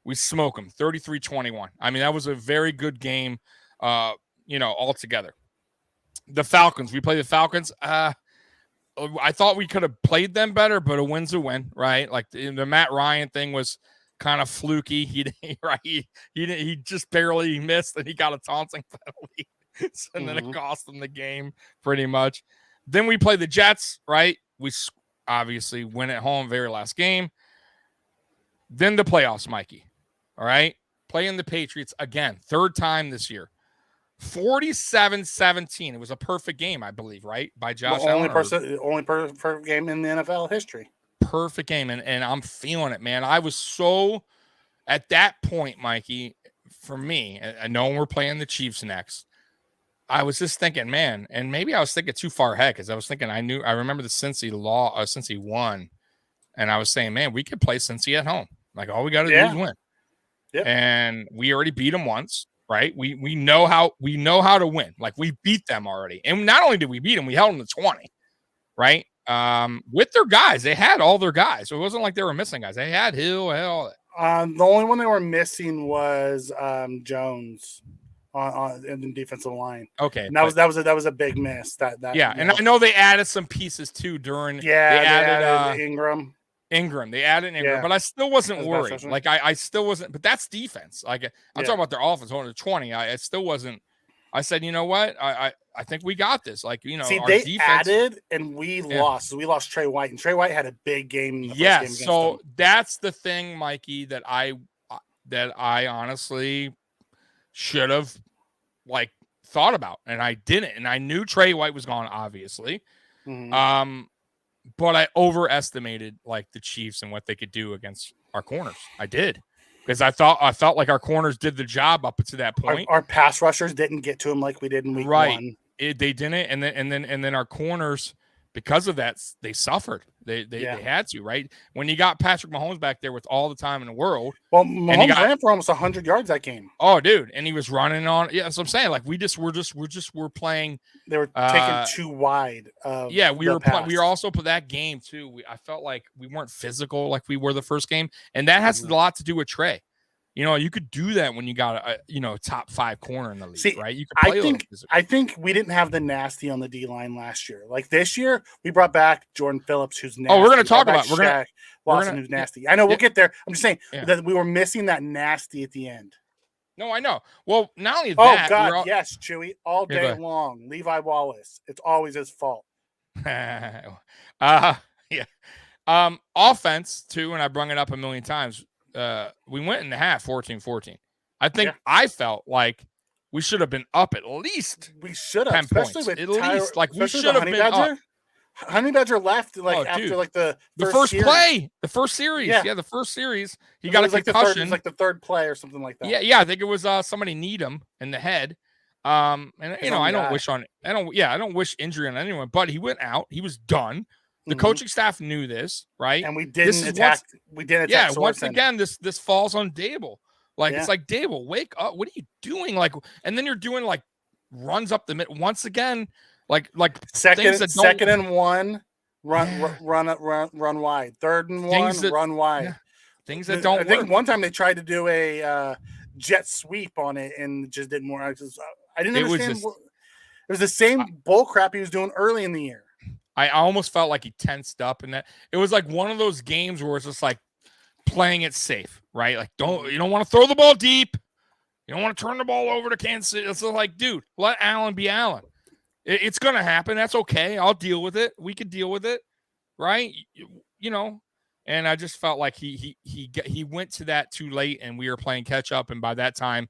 we smoke them, 33-21. I mean, that was a very good game, altogether. The Falcons, we play the Falcons. I thought we could have played them better, but a win's a win, right? Like the Matt Ryan thing was kind of fluky. He just barely missed, and he got a taunting penalty. And then it cost them the game pretty much. Then we play the Jets, right? We obviously win at home, very last game. Then the playoffs, Mikey. All right? Playing the Patriots again, third time this year. 47-17. It was a perfect game, I believe, right? By Josh Allen.
Only perfect game in the NFL history.
Perfect game, and I'm feeling it, man. I was so, at that point, Mikey, for me, I know we're playing the Chiefs next. I was just thinking, man, and maybe I was thinking too far ahead because I was thinking I remember the Cincy won, and I was saying, man, we could play Cincy at home. Like all we got to do is win. Yep. And we already beat them once, right? We know how to win. Like we beat them already, and not only did we beat them, we held them to 20, right? With their guys, they had all their guys, so it wasn't like they were missing guys. They had Hill, all that.
The only one they were missing was Jones. In the defensive line.
Okay.
And that was a big miss.
And I know they added some pieces too during
they added Ingram.
They added Ingram, but I still wasn't worried. Like I still wasn't, but that's defense. Like I'm talking about their offense holding to 20. I still wasn't I said, you know what? I think we got this. Like, you know,
See,
our
they
defense
added and we lost. So we lost Trey White, and Trey White had a big game in the first game
Yes,
against
so
them.
that's the thing, Mikey, that I honestly should have like thought about, and I didn't. And I knew Trey White was gone, obviously.
Mhm.
But I overestimated like the Chiefs and what they could do against our corners. I did. Because I felt like our corners did the job up to that point.
Our pass rushers didn't get to him like we did in week one.
They didn't, and then our corners, because of that, they suffered. They had to, right? When you got Patrick Mahomes back there with all the time in the world.
Well, Mahomes ran for almost 100 yards that game.
Oh, dude, and he was running on. Yeah, that's what I'm saying. Like we're playing.
They were taking too wide.
We were also for that game too. I felt like we weren't physical like we were the first game, and that has a lot to do with Trey. You know, you could do that when you got a top 5 corner in the league, right? You could play
I think we didn't have the nasty on the D line last year. Like this year, we brought back Jordan Phillips, who's nasty.
Oh, we're going to talk about
Lawson, who's nasty. I know we'll get there. I'm just saying that we were missing that nasty at the end.
No, I know. Well, not only
that. Oh God, yes, Chewy, all day long. Levi Wallace. It's always his fault.
Offense too, and I brung it up a million times. We went in the half 14-14. I think I felt like we should have been up at least.
We should have,
10 points. At least, like we should have been up.
Honey Badger left after like the
first play, the first series. Yeah, the first series. He got a concussion.
It was like the third play or something like that.
Yeah. I think it was somebody kneed him in the head. And you know, I don't wish injury on anyone, but he went out. He was done. The coaching staff knew this, right?
And we didn't attack.
Yeah, once again, this falls on Dable. Like it's like, Dable, wake up! What are you doing? Like, and then you're doing like runs up the mid once again. Like
second and one, run wide. Third and one, run wide.
Yeah, things that don't.
I think one time they tried to do a jet sweep on it and it just didn't work. I didn't understand. It was the same bull crap he was doing early in the year.
I almost felt like he tensed up, and that it was like one of those games where it's just like playing it safe, right? Like you don't want to throw the ball deep, you don't want to turn the ball over to Kansas City. It's like, dude, let Allen be Allen. It's gonna happen. That's okay. I'll deal with it. We could deal with it, right? You know. And I just felt like he went to that too late, and we were playing catch up, and by that time,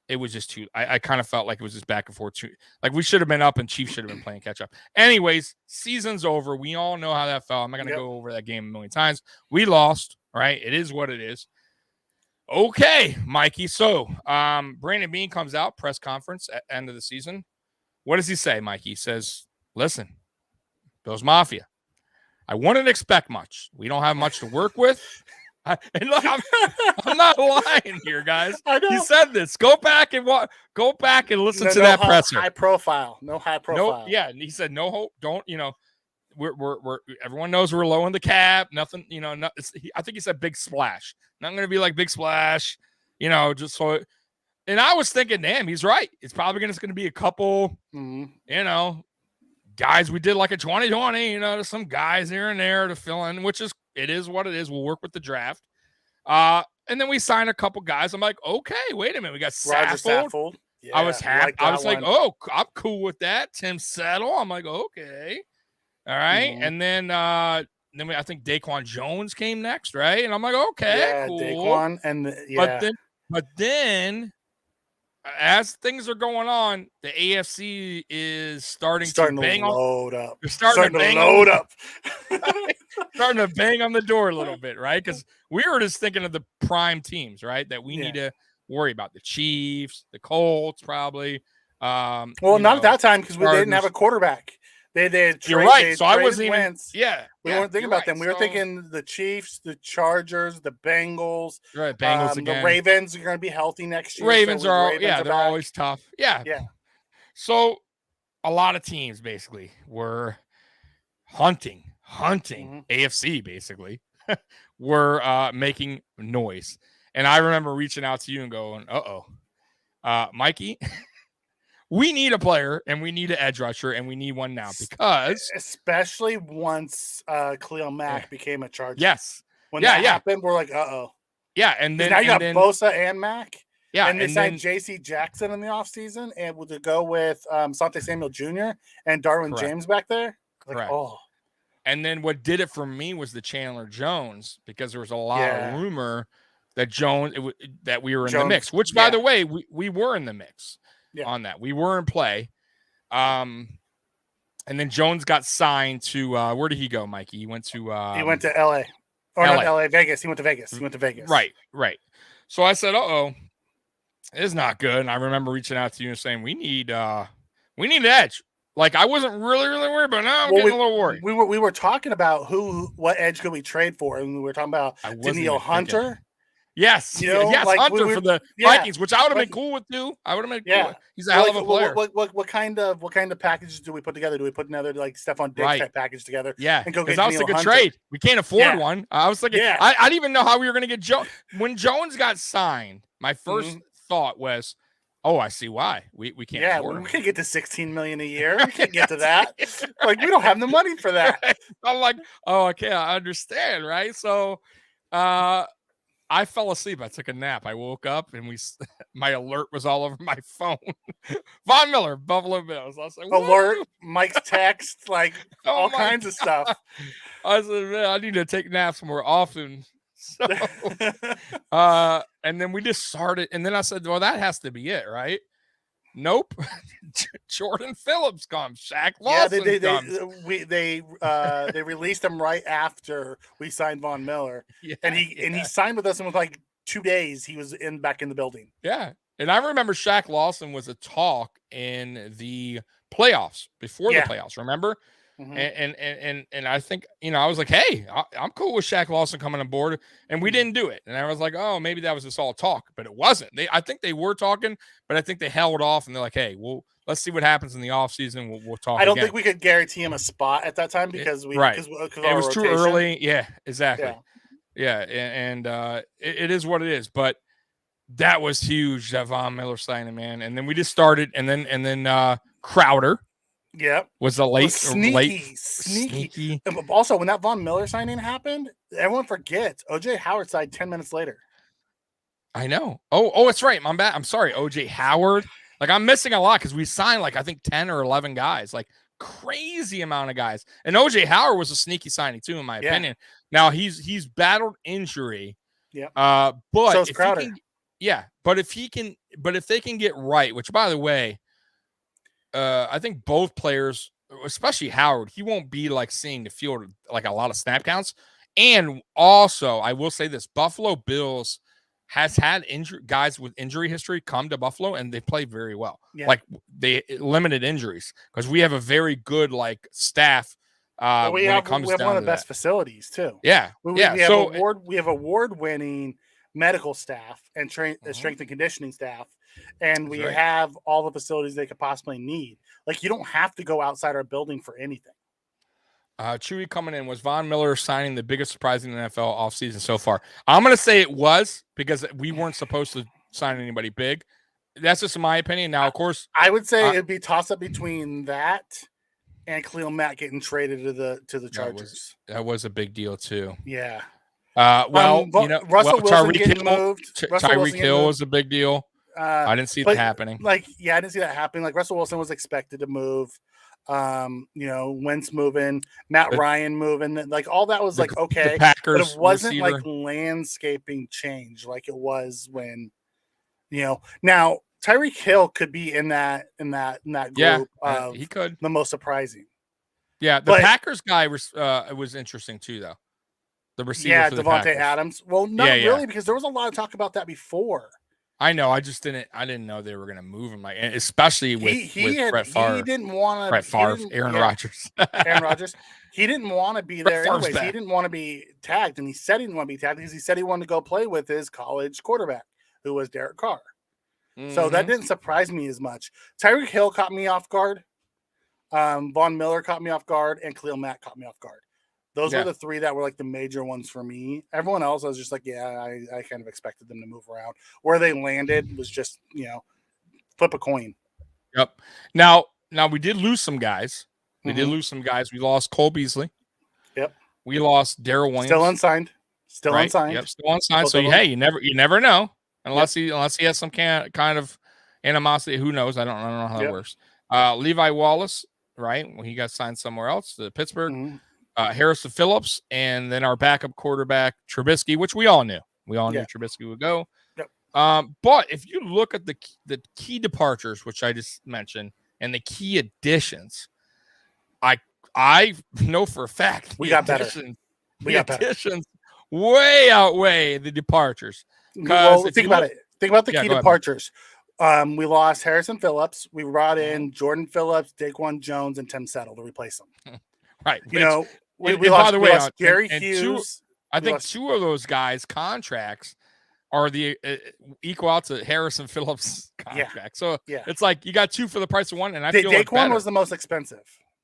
it was just too. I kind of felt like it was just back and forth. Like we should have been up, and Chiefs should have been playing catch up. Anyways, season's over. We all know how that felt. I'm not gonna go over that game a million times. We lost. Right? It is what it is. Okay, Mikey. So, Brandon Beane comes out press conference at end of the season. What does he say, Mikey? He says, "Listen, Bills Mafia. I wouldn't expect much. We don't have much to work with." And look, I'm not lying here, guys. He said this. Go back and listen to that presser.
High profile. No high profile.
No, and he said no hope. Don't, we're everyone knows we're low in the cap. Nothing, I think he said big splash. Not going to be like big splash, just so. And I was thinking, damn, he's right. It's probably going to be a couple, guys we did like a 2020, some guys here and there to fill in, it is what it is. We'll work with the draft. And then we signed a couple guys. I'm like, okay, wait a minute. We got Saffold. Yeah, I was happy. I was like, oh, I'm cool with that. Tim Settle. I'm like, okay. All right. Mm-hmm. And then I think Daquan Jones came next, right? And I'm like, okay, cool.
Daquan
but then as things are going on, the AFC is starting to bang
to load up.
They're starting to load up. Starting to bang on the door a little bit, right? Because we were just thinking of the prime teams, right? That we need to worry about. The Chiefs, the Colts, probably.
Not at that time because we didn't have a quarterback.
You're right. So I wasn't even.
We weren't thinking about them. We were thinking the Chiefs, the Chargers, the Bengals.
Right, Bengals again.
The Ravens are going to be healthy next year.
Ravens are they're always tough. Yeah. So a lot of teams basically were hunting AFC basically. were making noise, and I remember reaching out to you and going, Mikey. We need a player, and we need an edge rusher, and we need one now because...
Especially once Khalil Mack became a Charger.
Yes.
When that happened, we're like,
Yeah, and then...
Now you got Bosa and Mack?
Yeah,
and they
and
signed
then
J.C. Jackson in the offseason, and to go with Sante Samuel Jr. and Darwin
Correct.
James back there. Like,
Correct.
oh,
And then what did it for me was the Chandler Jones, because there was a lot
Yeah.
of rumor that that we were in the
Jones,
mix. Which, by
yeah.
the way, we were in the mix
Yeah.
on that. We were in play. And then Jones got signed to where did he go, Mikey? He went to
he went to L.A. Or
LA.
not L.A. Vegas. He went to Vegas.
Right. So I said, it's not good. And I remember reaching out to you and saying, we need an edge. Like, I wasn't really worried, but now I'm getting a little worried.
We were talking about what edge could we trade for, and we were talking about Danielle Hunter.
Thinking. Yes,
like,
Hunter for the Vikings, which I would have been cool with too. I would have been cool. He's a hell of a player.
What kind of packages do we put together? Do we put another like Stephon Diggs type package together?
Yeah,
and go get
that was a good trade. We can't afford one. I was thinking, I didn't even know how we were going to get Jones. When Jones got signed, my first thought was, oh, I see why we can't afford him.
We can't get to $16 million a year. We can't get to that. Like, we don't have the money for that.
I'm like, oh, okay, I understand, right? So, I fell asleep. I took a nap. I woke up and my alert was all over my phone. Von Miller, Buffalo Bills. I was like,
alert, Mike's text, like all kinds of stuff.
I said, man, I need to take naps more often. So, and then we just started. And then I said, well, that has to be it, right? Nope. Jordan Phillips comes. Shaq Lawson comes.
They released him right after we signed Von Miller, and he signed with us, and with like 2 days he was back in the building.
Yeah, and I remember Shaq Lawson was a talk in the playoffs before the playoffs. Remember? Mm-hmm. And I think, I was like, hey, I'm cool with Shaq Lawson coming on board, and we didn't do it. And I was like, oh, maybe that was just all talk, but it wasn't. I think they were talking, but I think they held off, and they're like, hey, well, let's see what happens in the offseason. We'll talk.
I don't think we could guarantee him a spot at that time because it
was too early. Yeah, exactly. Yeah, and it is what it is. But that was huge, that Von Miller signing, man. And then we just started, and then Crowder.
Yeah,
was a late,
sneaky. And also, when that Von Miller signing happened, everyone forgets OJ Howard signed 10 minutes later.
I know. Oh, it's right. I'm bad. I'm sorry, OJ Howard. Like, I'm missing a lot because we signed like I think 10 or 11 guys, like crazy amount of guys. And OJ Howard was a sneaky signing too, in my opinion. Now he's battled injury.
Yeah.
But
so is Crowder.
But if they can get right, which by the way. I think both players, especially Howard, he won't be like seeing the field like a lot of snap counts. And also, I will say this: Buffalo Bills has had guys with injury history come to Buffalo, and they play very well. Yeah. Like, they limited injuries because we have a very good staff.
We have one of the best facilities too.
Yeah,
we have award-winning medical staff and strength and conditioning staff. And we have all the facilities they could possibly need. Like, you don't have to go outside our building for anything.
Chewy coming in. Was Von Miller signing the biggest surprise in the NFL offseason so far? I'm going to say it was, because we weren't supposed to sign anybody big. That's just my opinion. Now, of course,
I would say it'd be toss up between that and Khalil Mack getting traded to the Chargers.
That was a big deal too.
Yeah.
Russell
Wilson getting moved.
Tyreek Hill was a big deal. I didn't see that happening.
I didn't see that happening. Like, Russell Wilson was expected to move. Wentz moving, Ryan moving. Like, all that was okay.
The Packers,
but it wasn't like landscaping change like it was when, now Tyreek Hill could be in that group of
he could.
The most surprising.
Yeah, the Packers guy was interesting too, though. The receiver for the
Devontae
Packers.
Adams. Well, not really, because there was a lot of talk about that before.
I know. I didn't know they were going to move him, especially with Brett Favre.
He didn't want to.
Brett Favre, Aaron Rodgers.
Aaron Rodgers. He didn't want to be there anyways. He didn't want to be tagged, and he said he didn't want to be tagged because he said he wanted to go play with his college quarterback, who was Derek Carr. Mm-hmm. So that didn't surprise me as much. Tyreek Hill caught me off guard. Von Miller caught me off guard, and Khalil Mack caught me off guard. Those were the three that were like the major ones for me. Everyone else, I was just like, I kind of expected them to move around. Where they landed was just, flip a coin.
Yep. Now we did lose some guys. We We lost Cole Beasley.
Yep.
We lost Darrell Williams.
Still unsigned.
Yep. Still unsigned. So hey, you never know. unless he has some kind of animosity. Who knows? I don't know how that works. Levi Wallace, right? Well, he got signed somewhere else to Pittsburgh.
Mm-hmm.
Harrison Phillips, and then our backup quarterback Trubisky, which we all knew. We all knew Trubisky would go.
Yep.
But if you look at the key departures, which I just mentioned, and the key additions, I know for a fact
we got better.
The additions way outweigh the departures.
Well, think about it. Think about the key departures. We lost Harrison Phillips. We brought in Jordan Phillips, Daquan Jones, and Tim Settle to replace him.
Right.
We lost Jerry Hughes.
I think two of those guys' contracts are the equal out to Harrison Phillips' contract. So it's like you got two for the price of one, and I feel like
Daquan was the most expensive.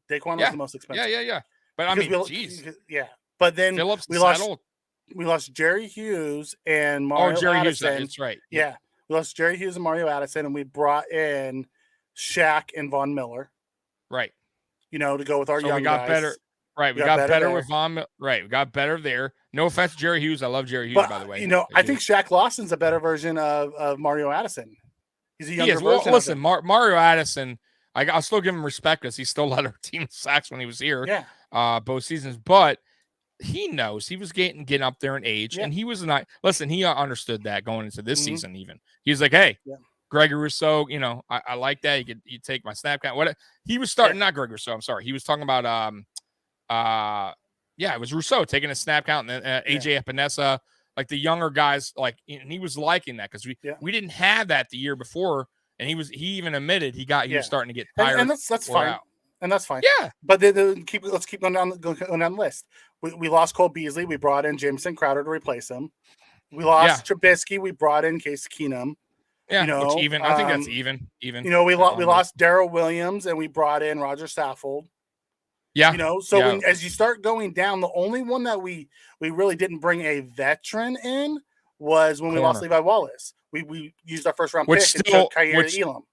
Daquan was the most expensive.
Yeah. But I mean, geez.
Yeah. But then
Phillips,
we lost Jerry Hughes and Mario Addison.
Hughes, that's right.
Yeah. We lost Jerry Hughes and Mario Addison, and we brought in Shaq and Von Miller.
Right.
To go with our young guys.
Better. Right. We got better with Von. Right. We got better there. No offense to Jerry Hughes. I love Jerry Hughes, by the way.
I think Shaq Lawson's a better version of Mario Addison. He's a younger version.
Well, listen, Mario Addison, I'll still give him respect because he still led our team in sacks when he was here.
Yeah.
Both seasons. But he knows he was getting up there in age, and he was not. Listen, he understood that going into this season. Even he was like, "Hey, Gregory Rousseau, I like that. You take my snap count." What he was starting, not Gregory Rousseau. I'm sorry, he was talking about it was Rousseau taking a snap count, and then AJ Epinesa, like the younger guys, and he was liking that because we didn't have that the year before, and he even admitted he was starting to get tired,
and that's fine.
Out.
And that's fine.
Yeah.
But let's keep going down the list. We lost Cole Beasley. We brought in Jameson Crowder to replace him. We lost Trubisky. We brought in Case Keenum.
Yeah, which even. I think that's even.
We lost Darrell Williams, and we brought in Roger Saffold.
Yeah.
When, as you start going down, the only one that we really didn't bring a veteran in was when we lost Levi Wallace. We used our first round pick and took Kaiir Elam.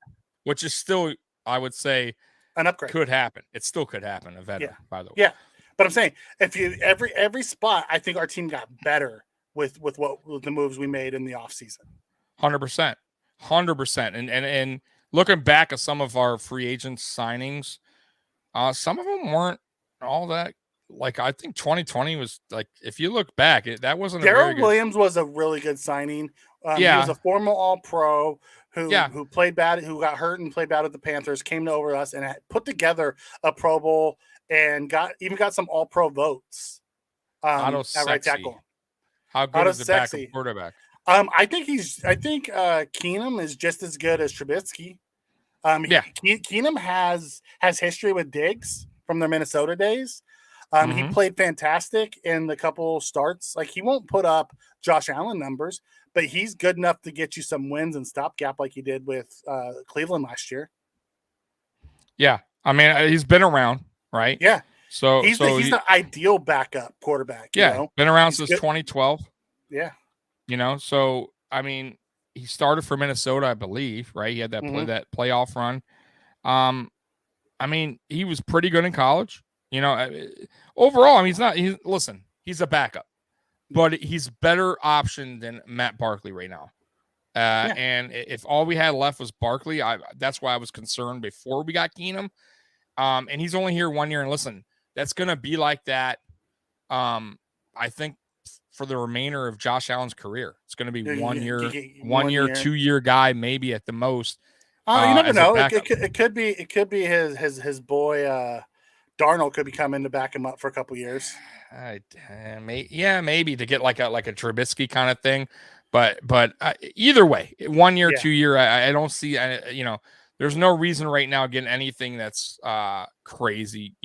Which is still, I would say,
an upgrade.
Could happen. It still could happen. A veteran, by the way.
Yeah. But I'm saying, if you every spot, I think our team got better with the moves we made in the offseason.
100%. And looking back at some of our free agent signings, some of them weren't all that. Like, I think 2020 was like, if you look back, that wasn't.
Darrell Williams was a really good signing. He was a former All-Pro who played bad, who got hurt and played bad at the Panthers, came over us and put together a Pro Bowl and got some All-Pro votes at right tackle.
How good is the backup quarterback?
I think Keenum is just as good as Trubisky. Keenum has history with Diggs from their Minnesota days. He played fantastic in the couple starts. Like, he won't put up Josh Allen numbers, but he's good enough to get you some wins and stopgap like he did with Cleveland last year.
Yeah. I mean, he's been around, right?
Yeah.
So
he's the ideal backup quarterback.
Yeah. Been around since 2012.
Yeah.
So, I mean, he started for Minnesota, I believe, right? He had that that playoff run. I mean, he was pretty good in college. Overall, I mean, he's a backup, but he's better option than Matt Barkley right now. And if all we had left was Barkley, that's why I was concerned before we got Keenum. And he's only here 1 year. And listen, that's going to be like that. I think for the remainder of Josh Allen's career, it's going to be 1 year, 1 year, 2 year guy, maybe at the most.
You never know. It could be his boy, Darnold could be coming to back him up for a couple years.
Maybe to get like a Trubisky kind of thing, but either way, 1 year, 2 year, I don't see. There's no reason right now getting anything that's crazy.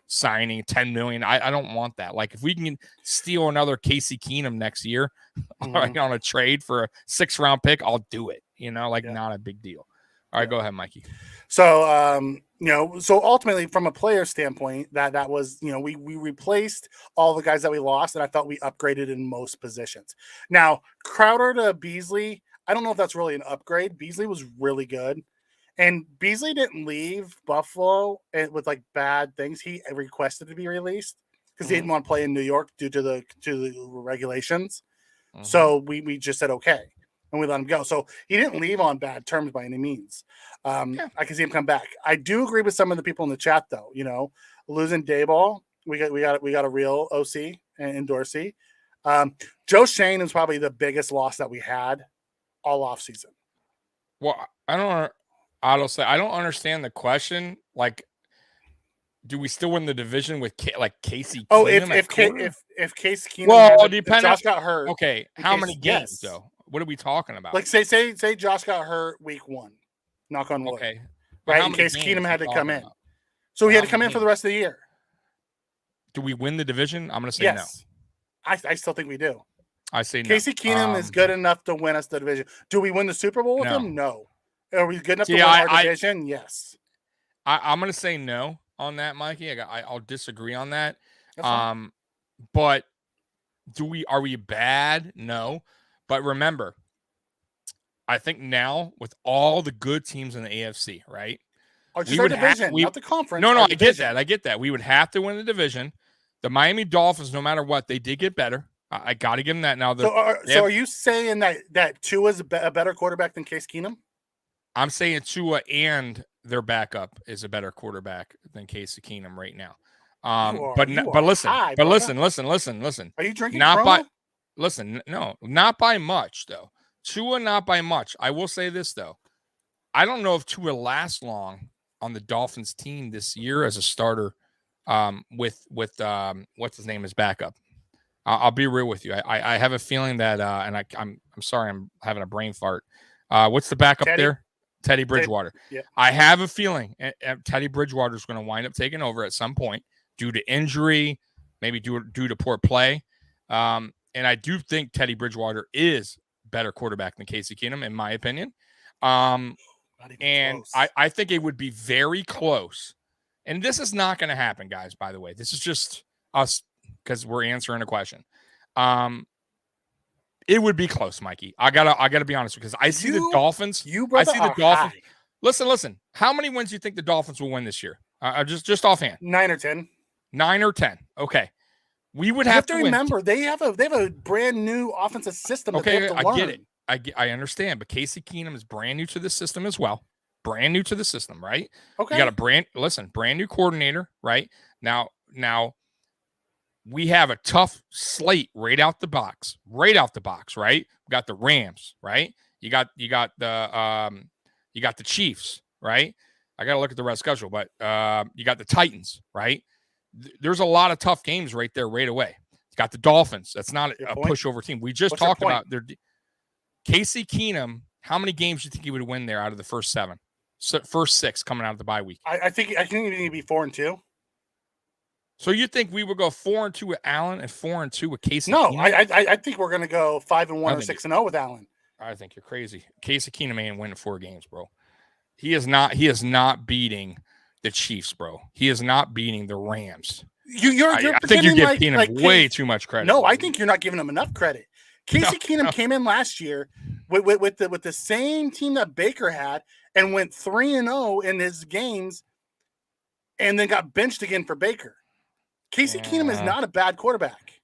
Signing $10 million. I don't want that. Like, if we can steal another Casey Keenum next year on a trade for a 6th round pick, I'll do it. Not a big deal. All right, go ahead, Mikey.
So, so ultimately, from a player standpoint, that was, we replaced all the guys that we lost, and I thought we upgraded in most positions. Now, Crowder to Beasley, I don't know if that's really an upgrade. Beasley was really good, and Beasley didn't leave Buffalo with like bad things. He requested to be released because he didn't want to play in New York due to the regulations. So we just said okay. and we let him go. So he didn't leave on bad terms by any means. I can see him come back. I do agree with some of the people in the chat, though. Losing Dayball, we got a real OC in Dorsey. Joe Shane is probably the biggest loss that we had all off season.
Well, I don't understand the question. Like, do we still win the division with Casey?
Oh,
Keenum
if Case Keenum,
well,
if Josh got hurt.
Okay, how many games though? What are we talking about?
Like say Josh got hurt week 1. Knock on wood.
Okay,
right. In case Keenum had to come in, so he had to come in for the rest of the year.
Do we win the division? I'm going to say
yes. No. I still think we do.
I say no.
Casey Keenum is good enough to win us the division. Do we win the Super Bowl with him? No. Are we good enough to win our division? Yes.
I'm going to say no on that, Mikey. I'll disagree on that. But are we bad? No. But remember, I think now with all the good teams in the AFC, right?
Just our division, not the conference.
No, I get that. We would have to win the division. The Miami Dolphins, no matter what, they did get better. I got to give them that now.
So are you saying that Tua is a better quarterback than Case Keenum?
I'm saying Tua and their backup is a better quarterback than Casey Keenum right now. But listen.
Are you drinking?
Not by much though. Tua, not by much. I will say this though. I don't know if Tua lasts long on the Dolphins team this year as a starter. With what's his name as backup. I'll be real with you. I have a feeling that I'm sorry, I'm having a brain fart. What's the backup there? Teddy Bridgewater.
Yeah.
I have a feeling Teddy Bridgewater is going to wind up taking over at some point due to injury, maybe due to poor play. And I do think Teddy Bridgewater is better quarterback than Casey Keenum, in my opinion. And I think it would be very close. And this is not going to happen, guys, by the way. This is just us because we're answering a question. It would be close, Mikey. I gotta be honest because I see the Dolphins. I see the Dolphins. Listen. How many wins do you think the Dolphins will win this year? Just offhand.
9 or 10.
9 or 10. Okay. We would have to
remember they have a brand new offensive system.
Okay,
that they have to learn.
Get it. I understand, but Casey Keenum is brand new to the system as well. Brand new to the system, right?
Okay.
You got a brand new coordinator, right? Now we have a tough slate right out the box, right? We got the Rams, right? You got the Chiefs, right? I got to look at the rest schedule, but you got the Titans, right? There's a lot of tough games right there right away. You got the Dolphins. That's not a pushover team. We just talked about their Casey Keenum. How many games do you think he would win there out of the first 7? First 6 coming out of the bye week.
I think he'd be 4-2.
So you think we would go 4-2 with Allen and 4-2 with Casey?
No,
Keenum?
I think we're going to go 5-1 or 6-0 with Allen.
I think you're crazy. Casey Keenum ain't winning 4 games, bro. He is not beating the Chiefs, bro. He is not beating the Rams.
I
think you give Keenum way too much credit.
No, I think you're not giving him enough credit. Casey Keenum came in last year with the same team that Baker had and went 3-0 in his games, and then got benched again for Baker. Casey Keenum is not a bad quarterback.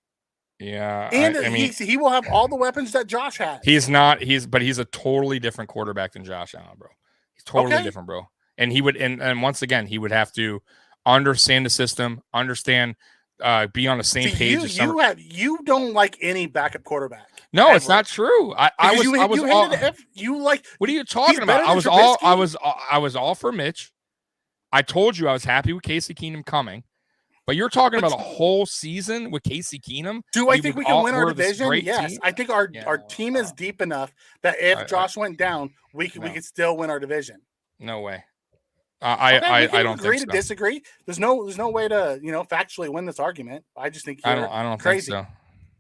Yeah,
and he will have all the weapons that Josh has.
He's not. But he's a totally different quarterback than Josh Allen, bro. He's totally different, bro. And he would, and once again, he would have to understand the system, be on the same page.
You don't like any backup quarterback.
No, it's not true. What are you talking about? I was all for Mitch. I told you I was happy with Casey Keenum coming. But you're talking about a whole season with Casey Keenum.
Do I think we can win our division? Yes. Team? I think our team is deep enough that if Josh went down, we could still win our division.
No way.
I
don't
agree
think
to disagree. There's no way to factually win this argument. I just think you're
I don't
crazy.
Think so.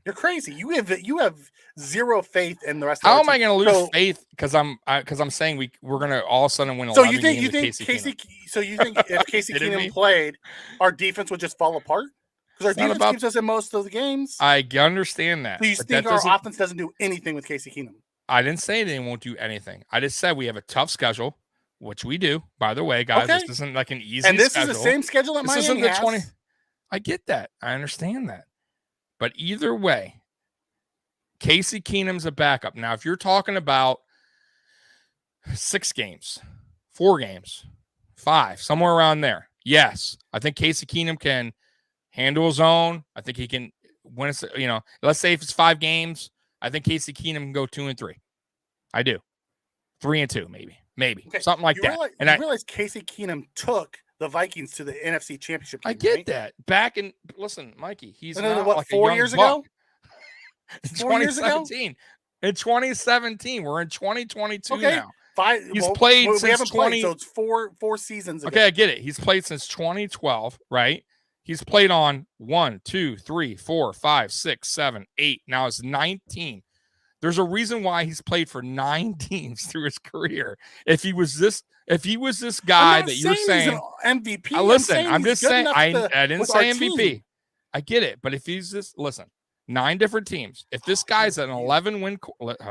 You're crazy. You have zero faith in the rest.
How
of
am I going to lose faith? Because I'm saying we're going to all of a sudden win.
So you think Casey? So you think if Casey Keenum played, our defense would just fall apart? Because our defense keeps us in most of the games.
I understand that.
So you think our offense doesn't do anything with Casey Keenum?
I didn't say they won't do anything. I just said we have a tough schedule, which we do. By the way, guys, This isn't like an easy.
And this
schedule.
is the same schedule that Miami has. 20.
I get that. I understand that. But either way, Casey Keenum's a backup. Now, if you're talking about 6 games, 4 games, 5, somewhere around there, yes, I think Casey Keenum can handle his own. I think he can win. Let's say if it's 5 games, I think Casey Keenum can go 2-3. I do. 3-2, maybe
Okay.
something like that.
And I realize Casey Keenum took the Vikings to the NFC Championship game.
I get
right?
that. Listen, Mikey, he's
not
what, like
4 years ago?
4 years ago? In 2017, we're in 2022 now. He's played since
we haven't played, so it's four seasons ago.
Okay, I get it. He's played since 2012, right? He's played on 1, 2, 3, 4, 5, 6, 7, 8. Now it's 19. There's a reason why he's played for 9 teams through his career. If he was this guy that you're saying
he's an MVP,
listen, I'm just saying I didn't say MVP.
Team.
I get it, but if he's this, listen, 9 different teams. If this guy's an 11-win,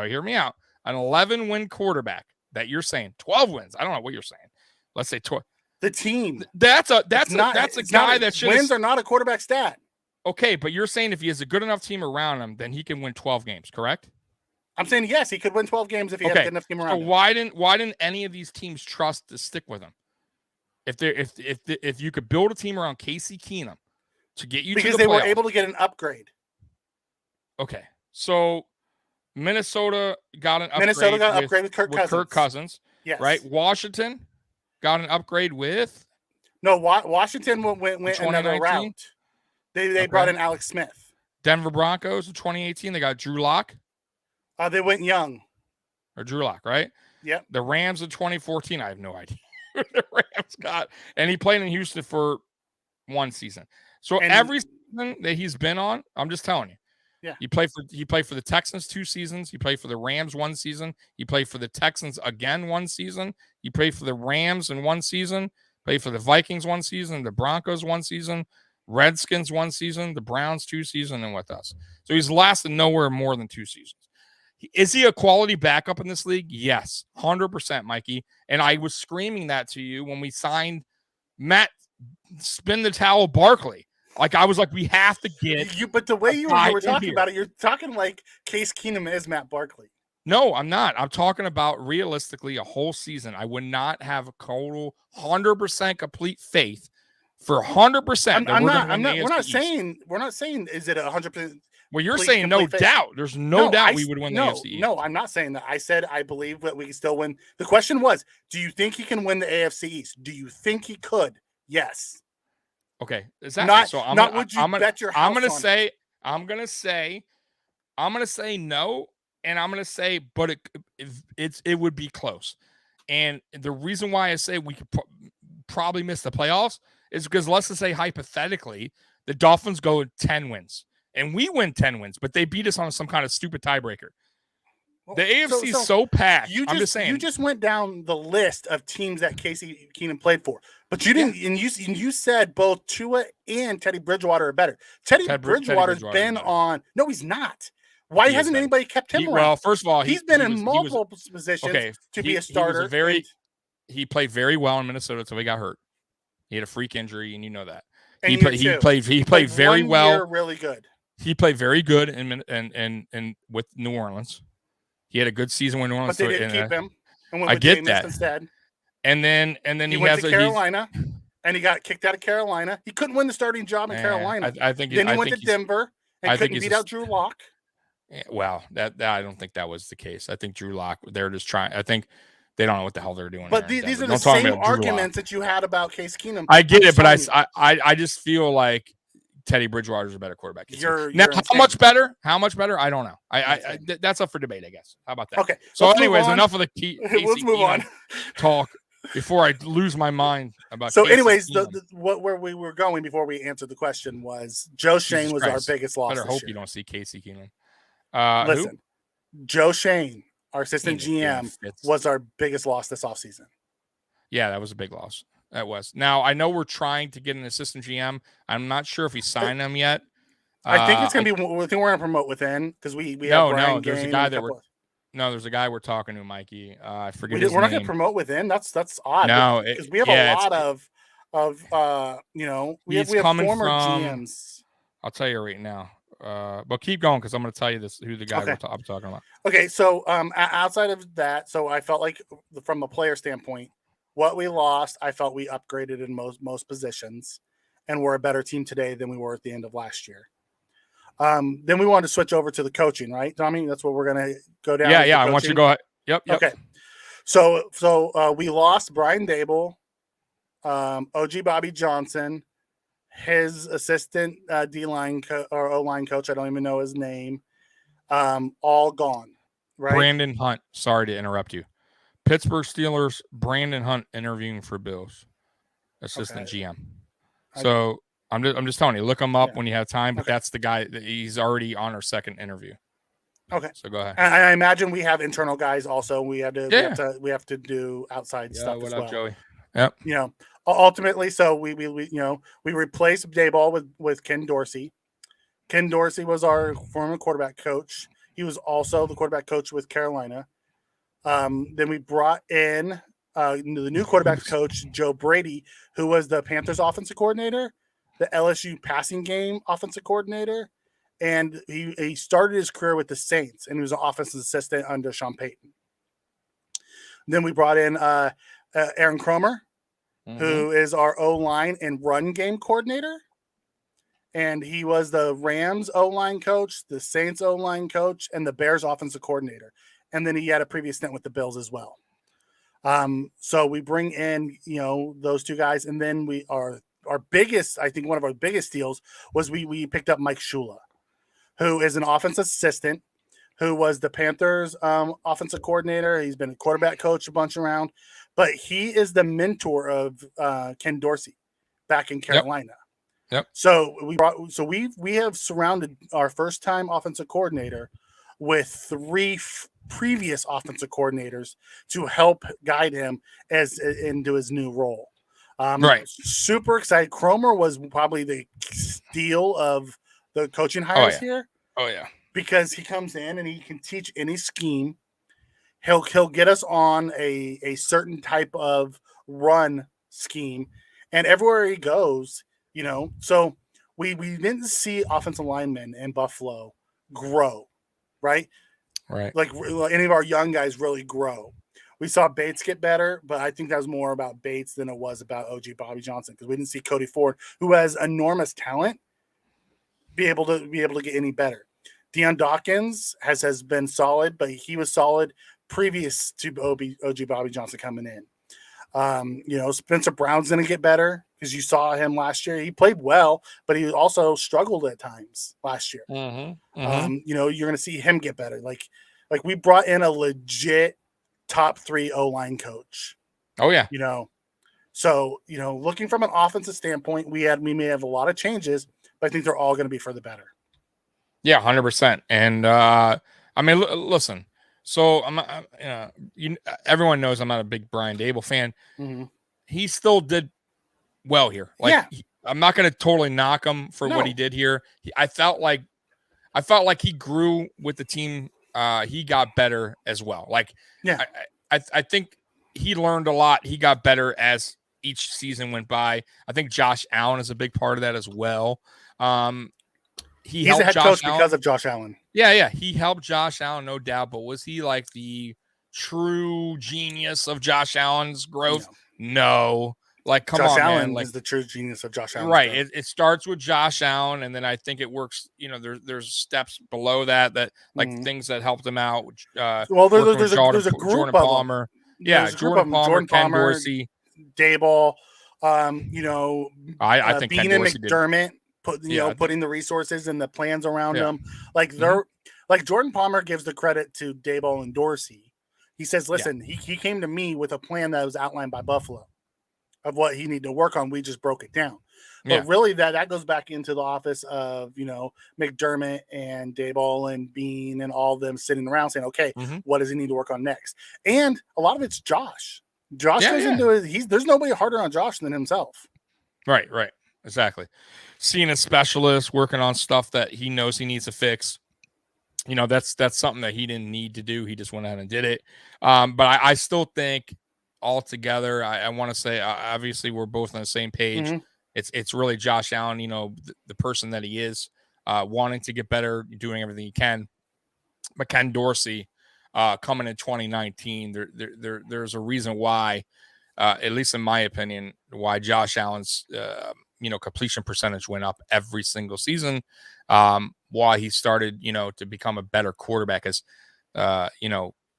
hear me out, an 11-win quarterback that you're saying 12 wins. I don't know what you're saying. Let's say 12.
The team.
That's a guy that should
wins are not a quarterback stat.
Okay, but you're saying if he has a good enough team around him, then he can win 12 games, correct?
I'm saying yes, he could win 12 games if he had a good enough team around him.
Why didn't any of these teams trust to stick with him? If you could build a team around Casey Keenum to get you
because
to the
they
playoffs,
were able to get an upgrade.
Okay, so Minnesota got an upgrade. With Kirk Cousins.
Yes.
Right. Washington got an upgrade with.
No, Washington went another route. They brought in Alex Smith.
Denver Broncos in 2018. They got Drew Lock.
They went young.
Or Drew Lock, right?
Yep.
The Rams in 2014. I have no idea who the Rams got, and he played in Houston for 1 season. So every season that he's been on, I'm just telling you.
Yeah.
He played for the Texans 2 seasons. He played for the Rams 1 season. He played for the Texans again 1 season. He played for the Rams in 1 season. Played for the Vikings 1 season. The Broncos 1 season. Redskins 1 season. The Browns 2 seasons, and with us. So he's lasted nowhere more than 2 seasons. Is he a quality backup in this league? Yes, 100%, Mikey. And I was screaming that to you when we signed Matt Spin the Towel Barkley. Like, I was like, we have to get
you. But the way you were talking about it, you're talking like Case Keenum is Matt Barkley.
No, I'm not. I'm talking about realistically a whole season. I would not have a total 100% complete faith for 100%.
We're not saying is it 100%.
Well, you're saying no doubt. There's no doubt we would win the AFC East.
No, I'm not saying that. I said I believe that we can still win. The question was, do you think he can win the AFC East? Do you think he could? Yes.
Okay. Is that so? I'm gonna say no, and I'm gonna say, but it would be close. And the reason why I say we could probably miss the playoffs is because let's just say hypothetically the Dolphins go 10 wins. And we win 10 wins, but they beat us on some kind of stupid tiebreaker. The AFC is so packed. I'm just saying.
You just went down the list of teams that Casey Keenum played for, but you didn't. And you said both Tua and Teddy Bridgewater are better. Teddy Bridgewater's been on. No, he's not. Why hasn't anybody kept him around?
Well, first of all,
he's been in multiple positions to be a starter.
He played very well in Minnesota until he got hurt. He had a freak injury, and you know that.
And
he played very well.
Really good.
He played very good in with New Orleans. He had a good season with New Orleans.
But they didn't keep him. And went
I
with
get
Jameis
that.
Instead.
And then
he went to Carolina, and he got kicked out of Carolina. He couldn't win the starting job in Carolina. Then he went to Denver and couldn't beat out Drew Lock.
Well, that I don't think that was the case. I think Drew Lock, they're just trying. I think they don't know what the hell they're doing.
But these are the same arguments that you had about Case Keenum.
I get it, but I just feel like Teddy Bridgewater's a better quarterback. How much better? I don't know. That's up for debate, I guess. How about that?
Okay.
So, anyways, enough of the key.
Let's move on.
Talk before I lose my mind about.
So, anyways, where we were going before we answered the question was Joe Shane was our biggest loss.
Better hope you don't see Casey Keenum.
Listen, Joe Shane, our assistant GM, was our biggest loss this offseason.
Yeah, that was a big loss. That was. Now, I know we're trying to get an assistant GM. I'm not sure if he signed him yet.
I think it's going to be – I think we're going to promote with him because we have Brian
there's
Gain
a guy there's a guy we're talking to, Mikey. I forget his name.
We're not going to promote with him. That's odd. No, because we have a lot of we have former GMs.
I'll tell you right now. but keep going because I'm going to tell you who the guy
Okay.
I'm talking about.
Okay, so outside of that, so I felt like from a player standpoint, what we lost, I felt we upgraded in most positions, and we're a better team today than we were at the end of last year. Then we wanted to switch over to the coaching, right, Tommy? That's what we're going to go down.
Yeah. I want you to go ahead. Yep.
Okay. So we lost Brian Dable, OG Bobby Johnson, his assistant D-line or O-line coach, I don't even know his name, all gone, right?
Brandon Hunt. Sorry to interrupt you. Pittsburgh Steelers, Brandon Hunt interviewing for Bills, assistant GM. So I'm just telling you, look him up when you have time. But that's the guy that he's already on our second interview.
Okay.
So go ahead.
I imagine we have internal guys also. We have to do outside stuff as well.
Up, Joey? Yep.
Ultimately, so we replaced Dayball with Ken Dorsey. Ken Dorsey was our former quarterback coach. He was also the quarterback coach with Carolina. Then we brought in the new quarterback coach, Joe Brady, who was the Panthers offensive coordinator, the LSU passing game offensive coordinator, and he started his career with the Saints, and he was an offensive assistant under Sean Payton. Then we brought in Aaron Cromer, who is our O-line and run game coordinator. And he was the Rams O-line coach, the Saints O-line coach, and the Bears offensive coordinator. And then he had a previous stint with the Bills as well. So we bring in, those two guys. And then our biggest, I think one of our biggest deals was we picked up Mike Shula, who is an offensive assistant, who was the Panthers offensive coordinator. He's been a quarterback coach a bunch around. But he is the mentor of Ken Dorsey back in Carolina.
Yep.
So we have surrounded our first time offensive coordinator with three previous offensive coordinators to help guide him into his new role.
Right.
Super excited. Cromer was probably the steal of the coaching hires here.
Oh yeah.
Because he comes in and he can teach any scheme. He'll get us on a certain type of run scheme, and everywhere he goes, so we didn't see offensive linemen in Buffalo grow, right?
Right.
Like any of our young guys really grow. We saw Bates get better, but I think that was more about Bates than it was about OG Bobby Johnson, because we didn't see Cody Ford, who has enormous talent, be able to get any better. Deion Dawkins has been solid, but he was solid previous to OG Bobby Johnson coming in. Spencer Brown's going to get better because you saw him last year. He played well, but he also struggled at times last year. You're going to see him get better. Like we brought in a legit top 3 O-line coach.
Oh yeah.
So looking from an offensive standpoint, we may have a lot of changes, but I think they're all going to be for the better.
Yeah, 100%. And I mean, listen. So everyone knows I'm not a big Brian Dable fan.
Mm-hmm.
He still did well here. I'm not going to totally knock him for what he did here. I felt like he grew with the team. He got better as well. I think he learned a lot. He got better as each season went by. I think Josh Allen is a big part of that as well. He's
a head coach because of Josh Allen.
Yeah. He helped Josh Allen, no doubt. But was he like the true genius of Josh Allen's growth? No. Come
Josh
on,
Allen
man.
is the true genius of Josh Allen.
Right. It starts with Josh Allen, and then I think it works. There's steps below that things that helped him out.
There's a group
Jordan
of
Palmer.
Them.
Yeah, Jordan Palmer, Ken Dorsey,
Dayball. I
think
Bean
Ken
and
Dorsey
McDermott. Putting the resources and the plans around them. Jordan Palmer gives the credit to Dayball and Dorsey. He says, listen, he came to me with a plan that was outlined by Buffalo of what he needed to work on. We just broke it down. But really that goes back into the office of, McDermott and Dayball and Bean and all of them sitting around saying, okay, what does he need to work on next? And a lot of it's Josh. Josh goes into it. There's nobody harder on Josh than himself.
Right. Exactly. Seeing a specialist, working on stuff that he knows he needs to fix. That's something that he didn't need to do. He just went ahead and did it. But I still think altogether, I want to say, obviously we're both on the same page. It's really Josh Allen, the person that he is. wanting to get better, doing everything he can. But Ken Dorsey, coming in 2019, there's a reason why, at least in my opinion, why Josh Allen's completion percentage went up every single season. Why he started to become a better quarterback, as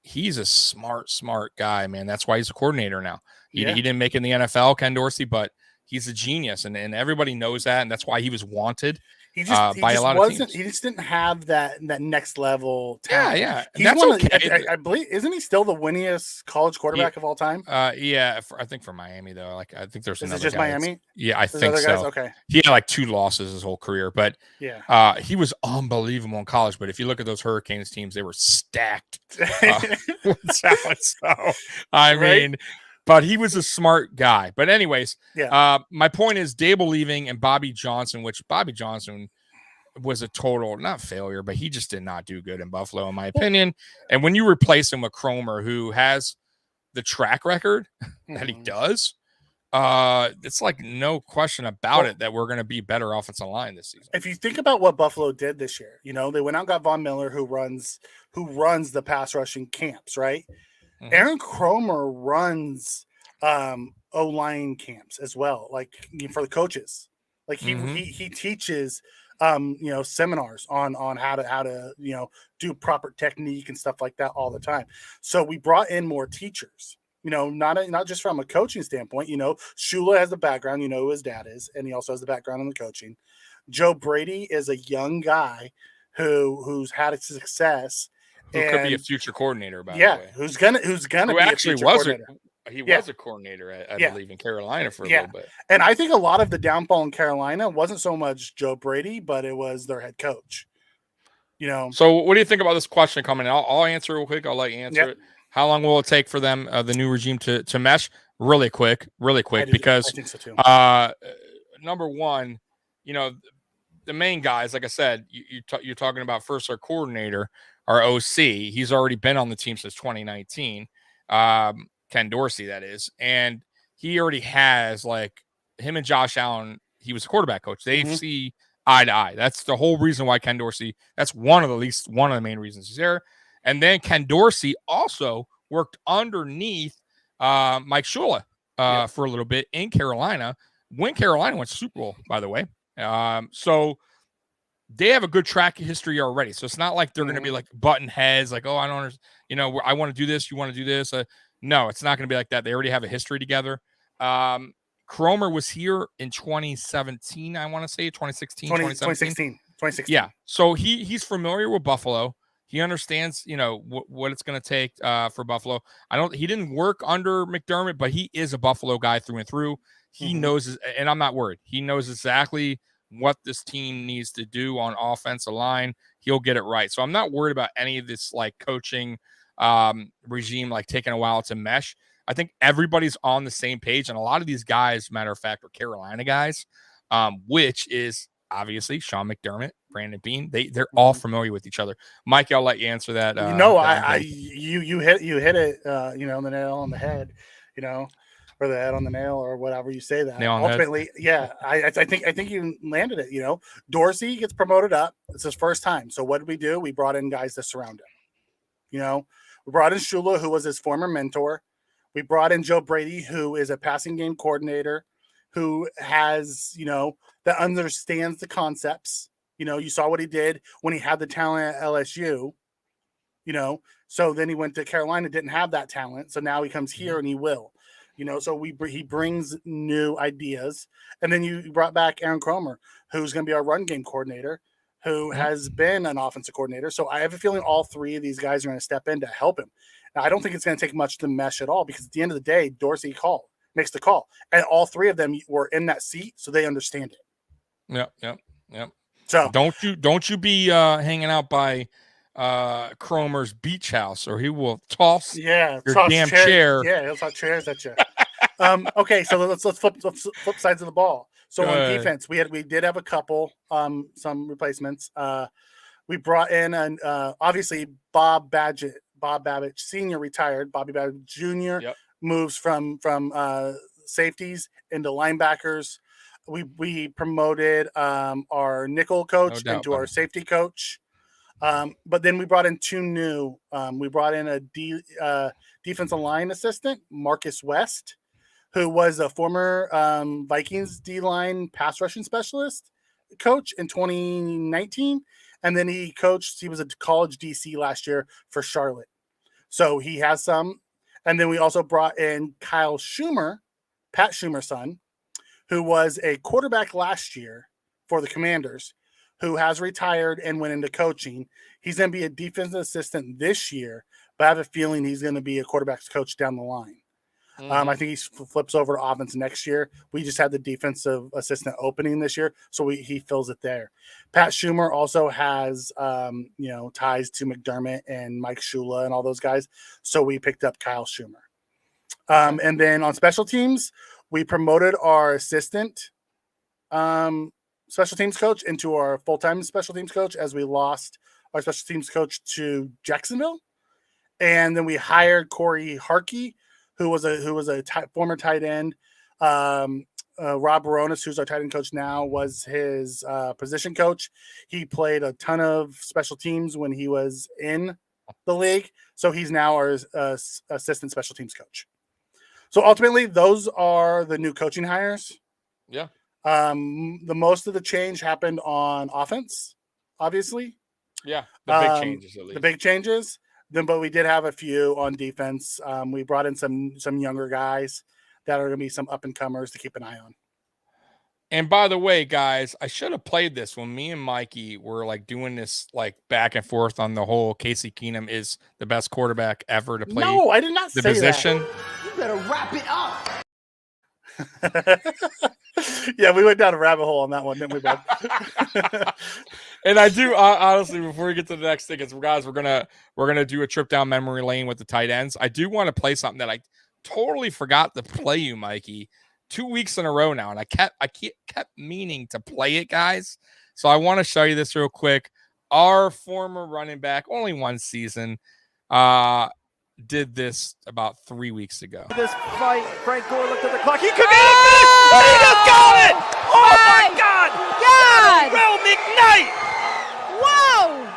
he's a smart guy, man. That's why he's a coordinator now. He didn't make it in the NFL, Ken Dorsey, but he's a genius, and everybody knows that, and that's why he was wanted. He just
wasn't. He just didn't have that next level talent.
Yeah.
He's
that's okay.
I believe, isn't he still the winningest college quarterback of all time?
I think for Miami though. Like I think there's another.
Is it just
guy
Miami?
I think so.
Okay.
He had like 2 losses his whole career, but he was unbelievable in college. But if you look at those Hurricanes teams, they were stacked. With talent. So I mean. But he was a smart guy. But anyways, my point is Dable leaving and Bobby Johnson, which Bobby Johnson was a total, not failure, but he just did not do good in Buffalo, in my opinion. And when you replace him with Cromer, who has the track record that he does, it's like no question about it that we're going to be better offensive line this season.
If you think about what Buffalo did this year, they went out and got Von Miller, who runs the pass rushing camps, right? Mm-hmm. Aaron Cromer runs O-line camps as well, like for the coaches. Like he teaches seminars on how to do proper technique and stuff like that all the time. So we brought in more teachers, not just from a coaching standpoint. Shula has the background, who his dad is, and he also has the background in the coaching. Joe Brady is a young guy who's had a success.
Who could be a future coordinator, by the way.
Who's gonna be
actually
a future coordinator.
He was a coordinator, I believe, in Carolina for a little bit.
And I think a lot of the downfall in Carolina wasn't so much Joe Brady, but it was their head coach.
So what do you think about this question coming in? I'll answer real quick. I'll let you answer it. How long will it take for them, the new regime, to mesh? Really quick, because
I think so too.
Number one, the main guys, like I said, you're talking about first our coordinator, our OC. He's already been on the team since 2019. Ken Dorsey, that is. And he already has, like, him and Josh Allen, he was a quarterback coach. They see eye to eye. That's the whole reason why Ken Dorsey, that's one of the main reasons he's there. And then Ken Dorsey also worked underneath Mike Shula for a little bit in Carolina, when Carolina went to Super Bowl, by the way. So they have a good track history already. So it's not like they're going to be like button heads, like, oh, I don't understand, I want to do this, you want to do this. No, it's not going to be like that. They already have a history together. Cromer was here in 2017, I want to say, 2016. Yeah. So he's familiar with Buffalo. He understands, what it's going to take for Buffalo. He didn't work under McDermott, but he is a Buffalo guy through and through. He knows, and I'm not worried. He knows exactly what this team needs to do on offensive line. He'll get it right. So I'm not worried about any of this like coaching regime, like taking a while to mesh. I think everybody's on the same page. And a lot of these guys, matter of fact, are Carolina guys, which is obviously Sean McDermott, Brandon Beane. They're all familiar with each other. Mike, I'll let you answer that.
You hit it, the nail on the head, or the head on the nail, or whatever you say that. Ultimately, I think you landed it. Dorsey gets promoted up. It's his first time. So what did we do? We brought in guys to surround him. We brought in Shula, who was his former mentor. We brought in Joe Brady, who is a passing game coordinator, who has, that understands the concepts. You saw what he did when he had the talent at LSU. So then he went to Carolina, didn't have that talent. So now he comes here and he will. So he brings new ideas. And then you brought back Aaron Cromer, who's going to be our run game coordinator, who has been an offensive coordinator. So I have a feeling all three of these guys are going to step in to help him. Now, I don't think it's going to take much to mesh at all, because at the end of the day, Dorsey makes the call. And all three of them were in that seat, so they understand it.
Yep.
So
don't you be hanging out by Cromer's beach house, or he will toss your damn chair.
Yeah, he'll toss chairs at you. Okay, so let's flip sides of the ball. So on defense, we did have a couple some replacements. We brought in obviously Bob Babbitt Sr. retired. Bobby Babbitt Jr. Moves from safeties into linebackers. we promoted our nickel coach
doubt,
into our
buddy.
safety coach. But then we brought in two new. We brought in a defensive line assistant, Marcus West, who was a former Vikings D-line pass rushing specialist coach in 2019. And then he was a college DC last year for Charlotte. So he has some. And then we also brought in Kyle Schumer, Pat Schumer's son, who was a quarterback last year for the Commanders, who has retired and went into coaching. He's going to be a defensive assistant this year, but I have a feeling he's going to be a quarterback's coach down the line. I think he flips over to offense next year. We just had the defensive assistant opening this year, so he fills it there. Pat Schumer also has, ties to McDermott and Mike Shula and all those guys, so we picked up Kyle Schumer. And then on special teams, we promoted our assistant special teams coach into our full-time special teams coach as we lost our special teams coach to Jacksonville. And then we hired Corey Harkey, who was a former tight end. Rob Baronis, who's our tight end coach now, was his position coach. He played a ton of special teams when he was in the league. So he's now our assistant special teams coach. So ultimately, those are the new coaching hires.
Yeah.
The most of the change happened on offense, obviously.
Yeah. The big changes, at least.
The big changes. But we did have a few on defense. We brought in some younger guys that are going to be some up and comers to keep an eye on.
And by the way, guys, I should have played this when me and Mikey were like doing this like back and forth on the whole Casey Keenum is the best quarterback ever to play.
No, I did not
the
say
position.
That.
You better wrap it up.
Yeah, we went down a rabbit hole on that one, didn't we, bud?
And I do honestly, before we get to the next thing, guys, we're gonna do a trip down memory lane with the tight ends. I do want to play something that I totally forgot to play you, Mikey, 2 weeks in a row now, and I kept meaning to play it, guys. So I want to show you this real quick. Our former running back, only one season, did this about 3 weeks ago.
This fight, Frank Gore looked at the clock. He could get a finish. He just got it. Oh my God!
God!
Will McKnight.
Whoa!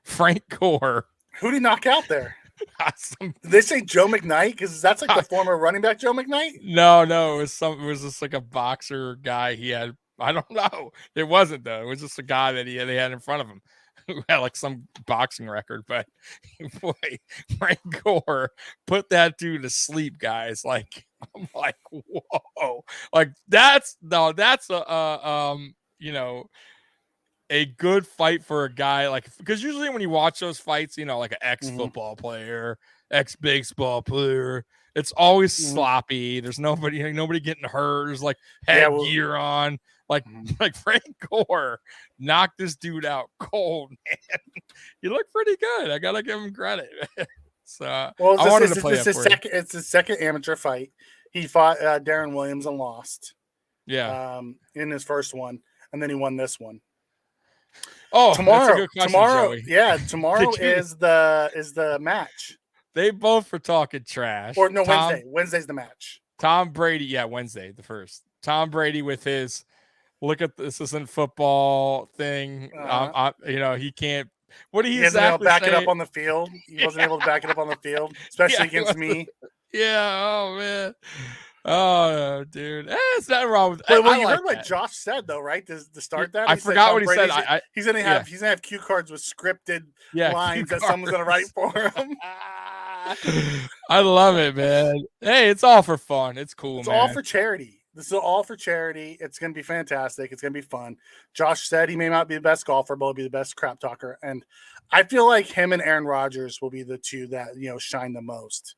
Frank Gore.
Who did he knock out there?
Did
they say Joe McKnight? Because that's like the former running back Joe McKnight?
No, it was just like a boxer guy he had. I don't know. It wasn't though. It was just a guy that they had in front of him who had like some boxing record. But boy, Frank Gore put that dude to sleep, guys. Like I'm like, whoa, like that's a good fight for a guy, like, because usually when you watch those fights, like an ex-football player, ex-baseball player, it's always sloppy. There's nobody getting hurt. There's like headgear on. Like Frank Gore knocked this dude out cold, man. He looked pretty good. I gotta give him credit. So I wanted to play it for you.
It's his second amateur fight. He fought Darren Williams and lost.
Yeah.
In his first one, and then he won this one.
Oh,
tomorrow!
that's a good question,
tomorrow,
Joey.
Tomorrow is the match.
They both were talking trash.
Or no, Wednesday. Wednesday's the match.
Tom Brady, Wednesday, the first. Tom Brady with his look at this isn't football thing. He can't. What do he
hasn't been able to back
say?
it up on the field. He wasn't able to back it up on the field, especially against me.
Yeah. Oh man. Oh, dude. It's not wrong with
you heard what Josh said, though, right? To start that,
I forgot what he said.
He's gonna have cue cards with scripted lines that someone's gonna write for him.
I love it, man. Hey, it's all for fun. It's cool,
it's
man.
All for charity. This is all for charity. It's gonna be fantastic. It's gonna be fun. Josh said he may not be the best golfer, but he'll be the best crap talker. And I feel like him and Aaron Rodgers will be the two that shine the most.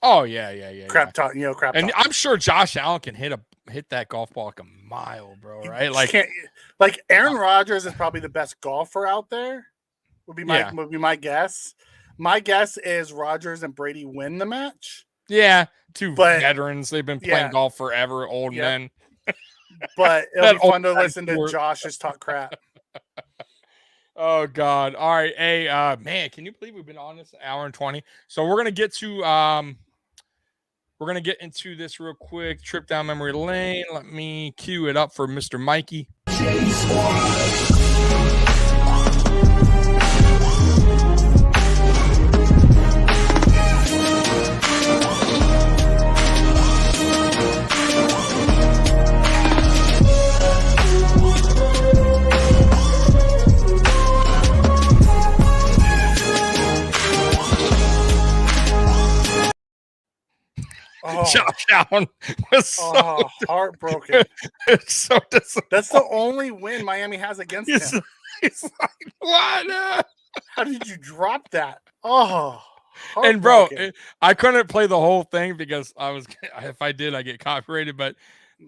Oh yeah.
Crap talk, crap.
And
talk.
I'm sure Josh Allen can hit that golf ball like a mile, bro. Right?
Like Aaron Rodgers is probably the best golfer out there. Would be my guess. My guess is Rodgers and Brady win the match.
Yeah, two veterans. They've been playing golf forever, old men.
But it'll be fun to listen to Josh just talk crap.
Oh God! All right, hey, man, can you believe we've been on this hour and 20? So we're gonna get to we're going to get into this real quick. Trip down memory lane. Let me cue it up for Mr. Mikey. Josh Allen was so
heartbroken.
It's so disappointing.
That's the only win Miami has against him.
He's like, what?
How did you drop that? Oh,
and bro, I couldn't play the whole thing because if I did, I get copyrighted. But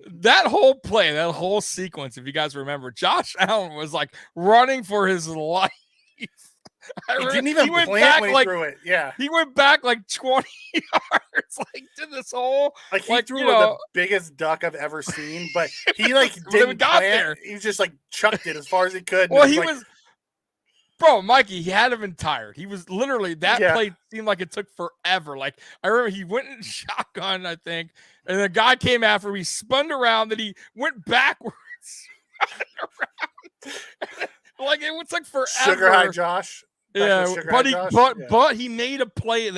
that whole play, that whole sequence, if you guys remember, Josh Allen was like running for his life.
He didn't even plant when he threw it. Yeah,
he went back like 20 yards, like did this whole
he threw the biggest duck I've ever seen. But he didn't got there. He just chucked it as far as he could.
Well, he was, bro, Mikey. He had to have been tired. He was literally play seemed like it took forever. Like I remember he went in shotgun, I think, and the guy came after him. He spun around, then he went backwards. Like it was like forever.
Sugar High Josh.
Yeah, but he made a play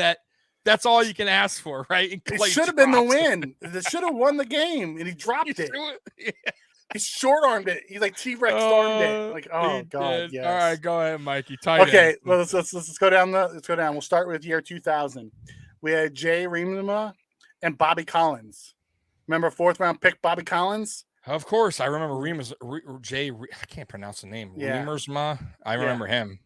that's all you can ask for, right?
It should have been the win. It should have won the game, and he dropped it.
Yeah.
He short armed it. He T-Rex armed it. Oh god, yes.
All right, go ahead, Mikey.
Okay, let's go down. Let's go down. We'll start with year 2000. We had Jay Reemema and Bobby Collins. Remember 4th round pick Bobby Collins?
Of course, I remember Jay. I can't pronounce the name.
Yeah.
Reemersma. I remember him.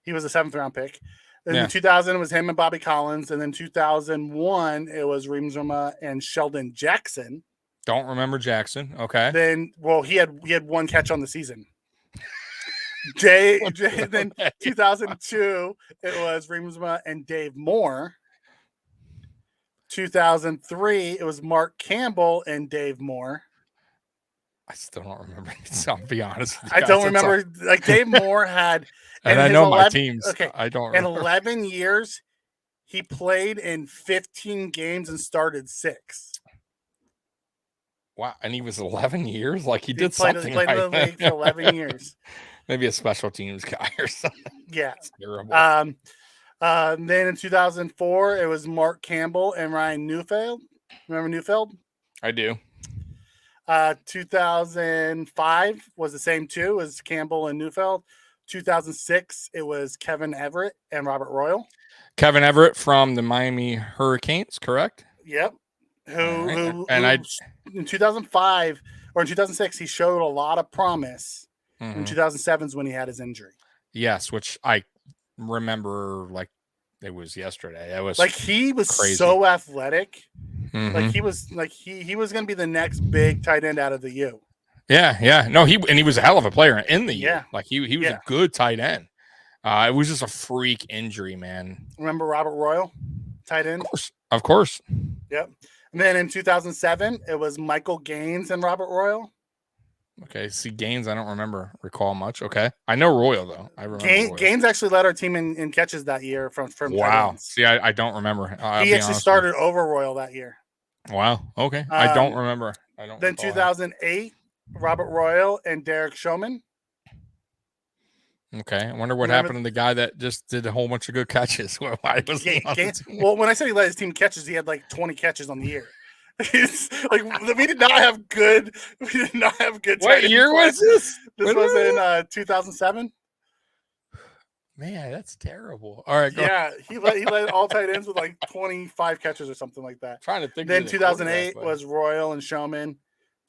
He was a 7th round pick. And in 2000, it was him and Bobby Collins. And then 2001, it was Reemsma and Sheldon Jackson.
Don't remember Jackson. Okay.
Then, he had one catch on the season. Then 2002, it was Reemsma and Dave Moore. 2003, it was Mark Campbell and Dave Moore.
I still don't remember. So I'll be honest.
I don't remember. Dave Moore had.
And I know my teams. Okay. I don't remember.
In 11 years, he played in 15 games and started 6.
Wow. And he was 11 years? Like he did
played,
something.
He played in the league for 11 years.
Maybe a special teams guy or something.
Yeah.
That's terrible.
Then in 2004, it was Mark Campbell and Ryan Neufeld. Remember Neufeld?
I do.
2005 was the same two as Campbell and Neufeld. 2006, it was Kevin Everett and Robert Royal.
Kevin Everett from the Miami Hurricanes, correct?
Yep. In 2005 or in 2006, he showed a lot of promise. In 2007 is when he had his injury.
Yes, which I remember like it was yesterday. It was
he was
crazy.
So athletic. He was he was going to be the next big tight end out of the U.
Yeah. No, he was a hell of a player in the U.
Yeah.
He was a good tight end. It was just a freak injury, man.
Remember Robert Royal, tight end?
Of course.
Yep. And then in 2007, it was Michael Gaines and Robert Royal.
Okay. See, Gaines, I don't recall much. Okay. I know Royal though. I remember
Gaines actually led our team in catches that year from
wow. See, I don't remember.
He actually started over Royal that year.
Wow. Okay. I don't remember.
Then 2008, Robert Royal and Derek Showman.
Okay. I wonder what happened to the guy that just did a whole bunch of good catches. Why was he on the team?
Well, when I said he led his team catches, he had 20 catches on the year. It's we did not have good.
What year was this?
This was in 2007.
Man, that's terrible. All right.
He led all tight ends with 25 catches or something like that.
Trying to think.
Then 2008 was Royal and Showman.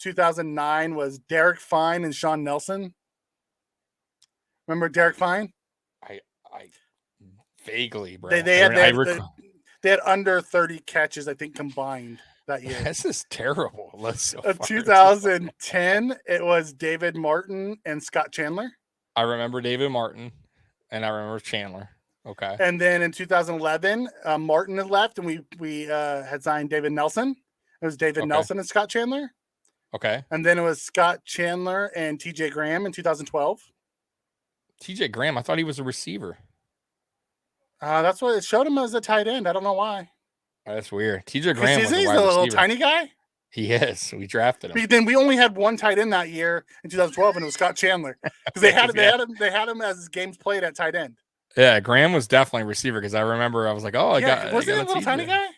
2009 was Derek Fine and Sean Nelson. Remember Derek Fine?
I vaguely, bro.
They had under 30 catches, I think, combined that year.
This is terrible.
2010, it was David Martin and Scott Chandler.
I remember David Martin, and I remember Chandler. Okay.
And then in 2011, Martin had left, and we had signed David Nelson. It was David Nelson and Scott Chandler.
Okay.
And then it was Scott Chandler and TJ Graham in 2012.
TJ Graham, I thought he was a receiver.
That's what it showed him as a tight end. I don't know why.
That's weird. TJ
Because
Graham was a
he's
wide
a little
receiver.
tiny guy.
He is. We drafted him.
Then we only had one tight end that year in 2012, and it was Scott Chandler because they had him as his games played at tight end.
Yeah, Graham was definitely a receiver because I remember I was like, oh,
Was he a little tiny guy?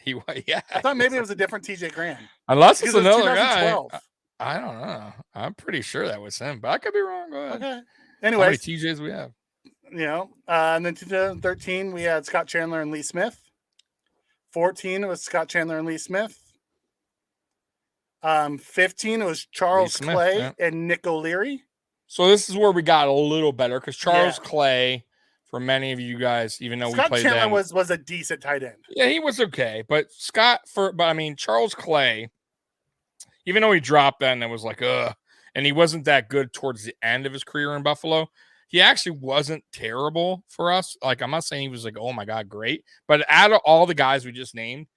He was, yeah.
I thought maybe it was a different TJ Graham.
Unless it's
Because it was
another guy.
2012.
I don't know. I'm pretty sure that was him, but I could be wrong. Go ahead.
Okay.
How
Anyway,
many TJs we have?
And then 2013 we had Scott Chandler and Lee Smith. 14 was Scott Chandler and Lee Smith. 15 it was Charles
Smith,
Clay and Nick O'Leary.
So this is where we got a little better because Charles Clay, for many of you guys, even though
Scott
we played
Chandler
them,
was a decent tight end.
Yeah, he was okay, but Charles Clay, even though he dropped that and it was like, and he wasn't that good towards the end of his career in Buffalo. He actually wasn't terrible for us. Like, I'm not saying he was like, oh my God, great. But out of all the guys we just named,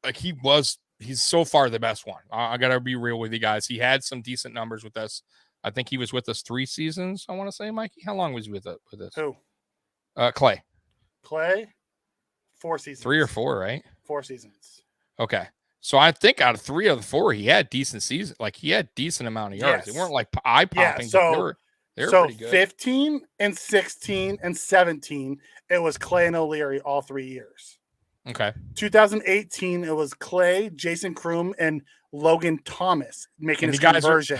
like he's so far the best one. I got to be real with you guys. He had some decent numbers with us. I think he was with us 3 seasons, I want to say, Mikey. How long was he with us?
Who?
Clay.
Clay, 4 seasons.
3 or 4, right?
4 seasons.
Okay. So I think out of 3 of the 4, he had decent season. Like, he had decent amount of yards.
Yes.
They weren't like eye-popping.
So
they were pretty good.
15 and 16 and 17, it was Clay and O'Leary all 3 years.
Okay.
2018, it was Clay, Jason Kroom, and Logan Thomas making his conversion.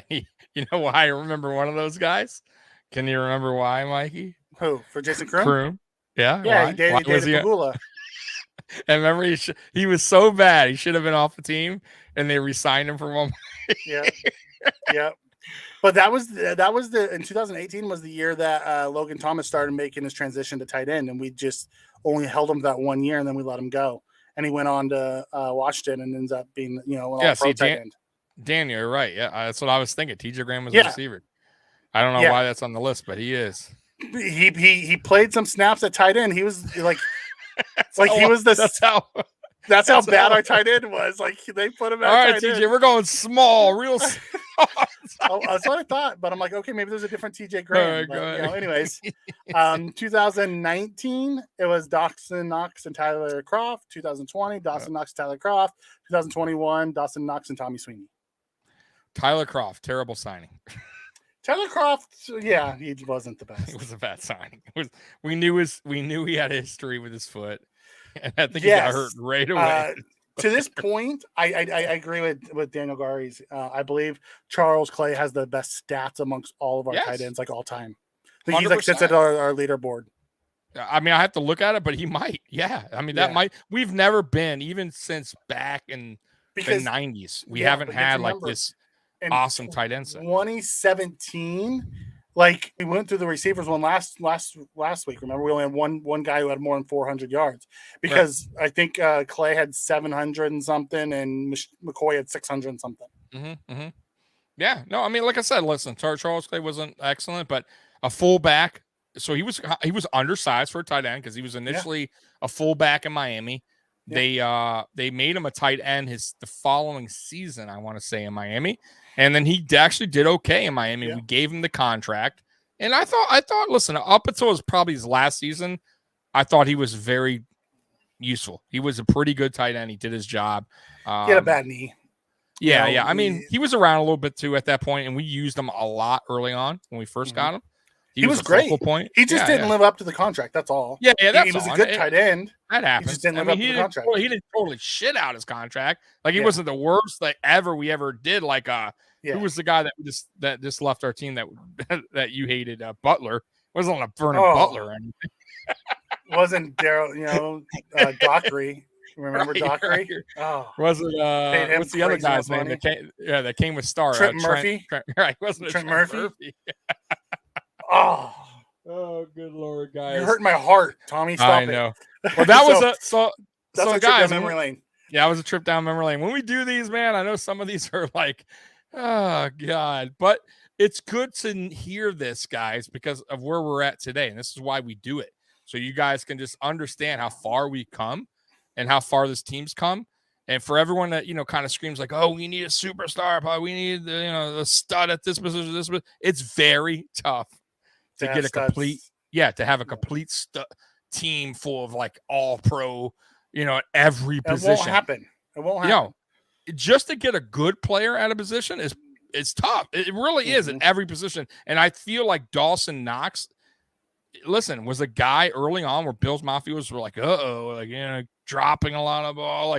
You know why I remember one of those guys? Can you remember why, Mikey?
Who? For Jason Kroom?
Kroom. Yeah.
Yeah,
why?
he dated Pagula.
And remember, he was so bad, he should have been off the team, and they re-signed him for 1
Yeah. Yeah. But that was in 2018 was the year that Logan Thomas started making his transition to tight end, and we just only held him that 1 year, and then we let him go. And he went on to Washington and ends up being, an all-pro tight end.
Daniel, you're right. Yeah, that's what I was thinking. TJ Graham was a receiver. I don't know why that's on the list, but he is.
He played some snaps at tight end. He was like, that's how bad our tight end was. Like, they put him at
all right,
tight
TJ,
end.
we're going small, real small.
That's what I thought, but I'm like, okay, maybe there's a different TJ Graham.
Right,
but, anyways, 2019 it was Dawson Knox and Tyler Croft. 2020 Dawson Knox, Tyler Croft. 2021 Dawson Knox and Tommy Sweeney.
Tyler Croft, terrible signing.
Tyler Croft, yeah, he wasn't the best.
It was a bad signing. We knew he had a history with his foot, and I think he got hurt right away.
To this point, I agree with Daniel Gary's. I believe Charles Clay has the best stats amongst all of our tight ends, like all time. I think 100%. He's like sits at our leaderboard.
I mean, I have to look at it, but he might. Yeah, I mean that might. We've never been, even since back in the 90s. We haven't had like this awesome tight end set.
2017, like we went through the receivers one last week. Remember, we only had one guy who had more than 400 yards because I think Clay had 700 and something, and McCoy had 600 and something.
Mm-hmm. Yeah, no, I mean, like I said, listen, Charles Clay wasn't excellent, but a fullback. So he was undersized for a tight end because he was initially a fullback in Miami. Yeah. They made him a tight end the following season, I want to say, in Miami. And then he actually did okay in Miami. Yeah. We gave him the contract. And I thought, listen, up until probably his last season, I thought he was very useful. He was a pretty good tight end. He did his job.
He had a bad knee.
Yeah. I mean, he was around a little bit too at that point, and we used him a lot early on when we first got him. He was great. Point.
He just didn't live up to the contract. That's all.
Yeah, that's
he was a good tight end.
That happens.
He just didn't live up to the contract.
He didn't totally shit out his contract. Like he wasn't the worst we ever did. Like who was the guy that just left our team that you hated? Butler. It wasn't a Vernon Butler or anything.
Wasn't Daryl? Dockery. Remember Dockery?
Right. Oh, was it? What's the other guy's name? That came with Star.
Trent Murphy.
Right? Wasn't it
Trent Murphy?
Oh, good Lord, guys!
You hurt my heart, Tommy. Stop
I know. Well, that was
that's a
guys,
trip down memory lane.
Yeah, it was a trip down memory lane. When we do these, man, I know some of these are like, oh God, but it's good to hear this, guys, because of where we're at today, and this is why we do it, so you guys can just understand how far we've come and how far this team's come. And for everyone that, kind of screams like, oh, we need a superstar, we need the stud at this position, it's very tough to get a complete, to have a complete team full of like all pro, at every position.
It won't happen. It won't happen.
Just to get a good player at a position is tough. It really is at every position. And I feel like Dawson Knox, listen, was a guy early on where Bills Mafia were like, dropping a lot of ball,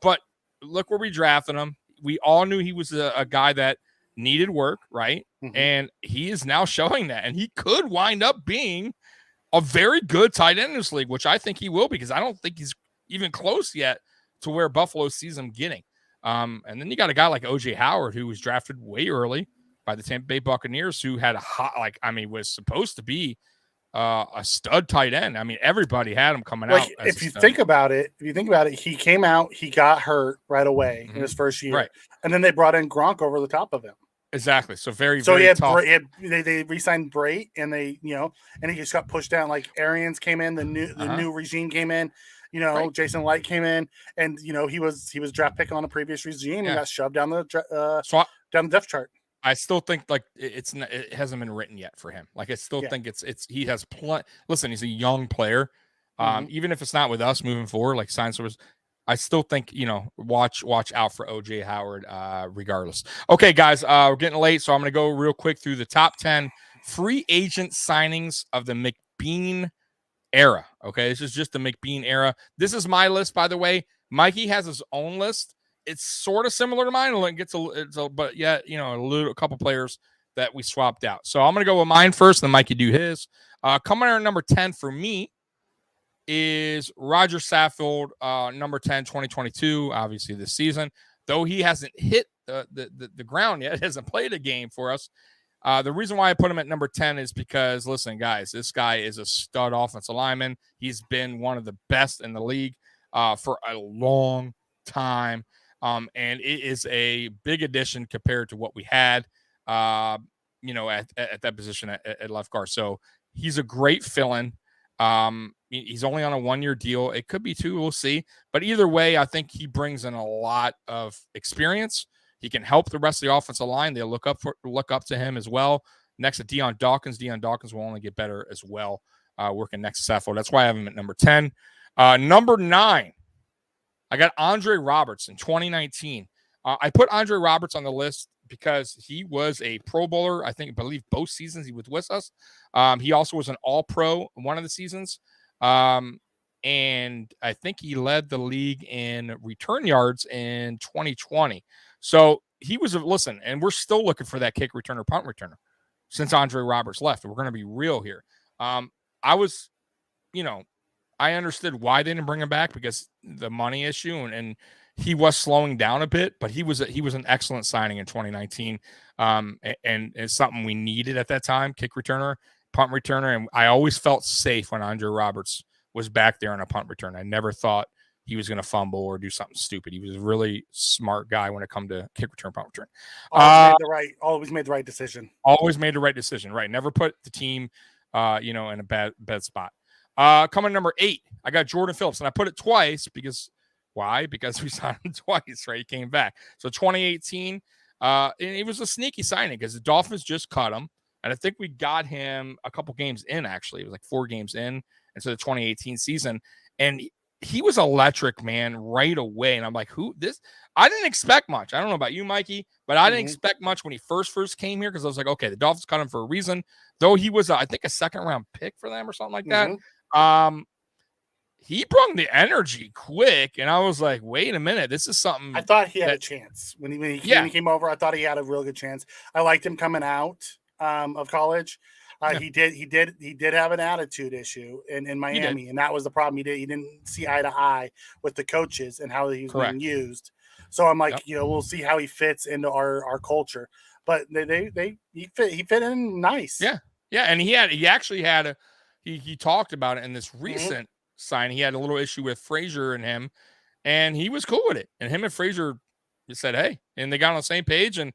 but look where we drafted him. We all knew he was a guy that needed work, right? And he is now showing that, and he could wind up being a very good tight end in this league, which I think he will, because I don't think he's even close yet to where Buffalo sees him getting. And then you got a guy like OJ Howard, who was drafted way early by the Tampa Bay Buccaneers, who had was supposed to be a stud tight end. I mean, everybody had him coming out.
If you think about it, he came out, he got hurt right away in his first year,
right?
And then they brought in Gronk over the top of him.
Exactly. So very
he had
tough.
They re-signed Brait, and and he just got pushed down. Like Arians came in, the new regime came in.
Right.
Jason Light came in, and he was draft pick on a previous regime and got shoved down the down the depth chart.
I still think it hasn't been written yet for him. Like I still think he has listen, he's a young player. Even if it's not with us moving forward, like science was, I still think, watch out for OJ Howard regardless. Okay, guys, we're getting late, so I'm going to go real quick through the top 10 free agent signings of the McBean era. Okay, this is just the McBean era. This is my list, by the way. Mikey has his own list. It's sort of similar to mine. It gets but yeah, a couple players that we swapped out. So I'm gonna go with mine first, then Mikey do his. Coming in at number 10 for me is Roger Saffold, number 10, 2022. Obviously this season, though he hasn't hit the ground yet, hasn't played a game for us. The reason why I put him at number 10 is because, listen, guys, this guy is a stud offensive lineman. He's been one of the best in the league for a long time. And it is a big addition compared to what we had, at that position at left guard. So he's a great fill-in. He's only on a 1-year deal. It could be 2. We'll see. But either way, I think he brings in a lot of experience. He can help the rest of the offensive line. They'll look up to him as well. Next to Deion Dawkins. Deion Dawkins will only get better as well, working next to Saffold. That's why I have him at number 10. Number 9. I got Andre Roberts in 2019. I put Andre Roberts on the list because he was a Pro Bowler. I believe both seasons he was with us. He also was an All-Pro one of the seasons. And I think he led the league in return yards in 2020. So he was and we're still looking for that kick returner, punt returner since Andre Roberts left. We're going to be real here. I understood why they didn't bring him back because the money issue and he was slowing down a bit, but he was an excellent signing in 2019. And it's something we needed at that time, kick returner, punt returner. And I always felt safe when Andre Roberts was back there on a punt return. I never thought he was going to fumble or do something stupid. He was a really smart guy when it come to kick return, punt return.
Always made the right decision.
Always made the right decision. Right. Never put the team, in a bad spot. Coming number 8, I got Jordan Phillips, and I put it twice because why? Because we signed him twice, right? He came back. So 2018, and it was a sneaky signing because the Dolphins just cut him, and I think we got him a couple games in. Actually, it was like 4 games in into the 2018 season, and he was electric, man, right away. And I'm like, I didn't expect much. I don't know about you, Mikey, but I didn't expect much when he first came here because I was like, okay, the Dolphins cut him for a reason, though he was, I think, a 2nd-round pick for them or something like that. He brought the energy quick, and I was like, wait a minute, this is something.
I thought he had a chance when he came over. I thought he had a real good chance. I liked him coming out of college. He did have an attitude issue in Miami, and that was the problem. He didn't see eye to eye with the coaches and how he was being used. So I'm like, we'll see how he fits into our culture. But he fit in nice.
Yeah, and he actually had he talked about it in this recent signing. He had a little issue with Frazier and him, and he was cool with it. And him and Frazier said, hey, and they got on the same page. And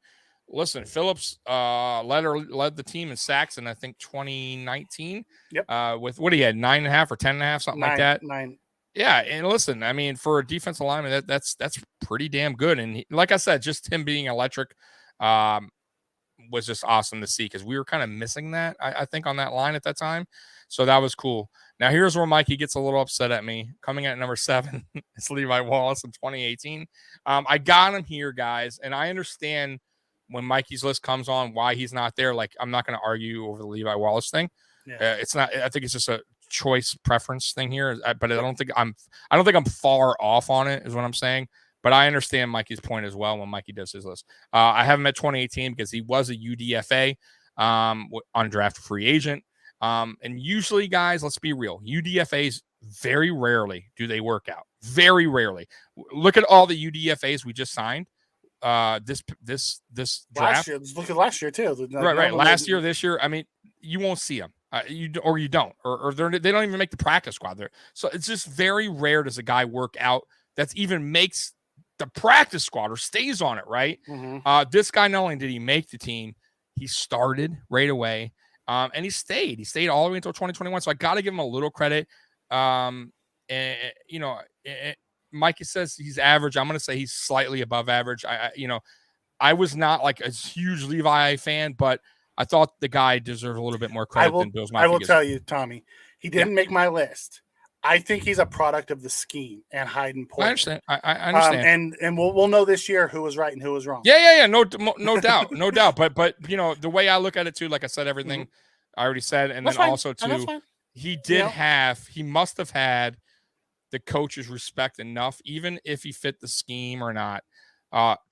listen, Phillips led the team in sacks in, I think, 2019.
Yep.
With what he had, 9.5 or 10.5, something like that.
9.
Yeah, and listen, I mean, for a defensive lineman, that's pretty damn good. And like I said, just him being electric. was just awesome to see because we were kind of missing that, I think, on that line at that time. So that was cool. Now, here's where Mikey gets a little upset at me. Coming at number 7, it's Levi Wallace in 2018. I got him here, guys, and I understand when Mikey's list comes on why he's not there. Like, I'm not going to argue over the Levi Wallace thing.
Yeah.
It's not. I think it's just a choice preference thing here. But I don't think I'm far off on it. Is what I'm saying. But I understand Mikey's point as well when Mikey does his list. I have him at 2018 because he was a UDFA, undrafted free agent. And usually, guys, let's be real. UDFAs very rarely do they work out. Very rarely. Look at all the UDFAs we just signed. This draft.
Last year, look at last year too.
Right. Last year, this year. I mean, you won't see them. You don't, or they don't even make the practice squad there. So it's just very rare does a guy work out that even makes the practice squad or stays on it. Right.
Mm-hmm.
This guy, not only did he make the team, he started right away. And he stayed. He stayed all the way until 2021. So I got to give him a little credit. Mikey says he's average. I'm going to say he's slightly above average. I was not like a huge Levi fan, but I thought the guy deserved a little bit more credit than Bill's Mafia.
I will tell you, Tommy, he didn't make my list. I think he's a product of the scheme and Hayden Point.
I understand. I understand.
And we'll know this year who was right and who was wrong.
Yeah. No doubt. No doubt. But the way I look at it too, like I said, everything I already said. And
That's
then
fine.
also too, he must have had the coach's respect enough, even if he fit the scheme or not,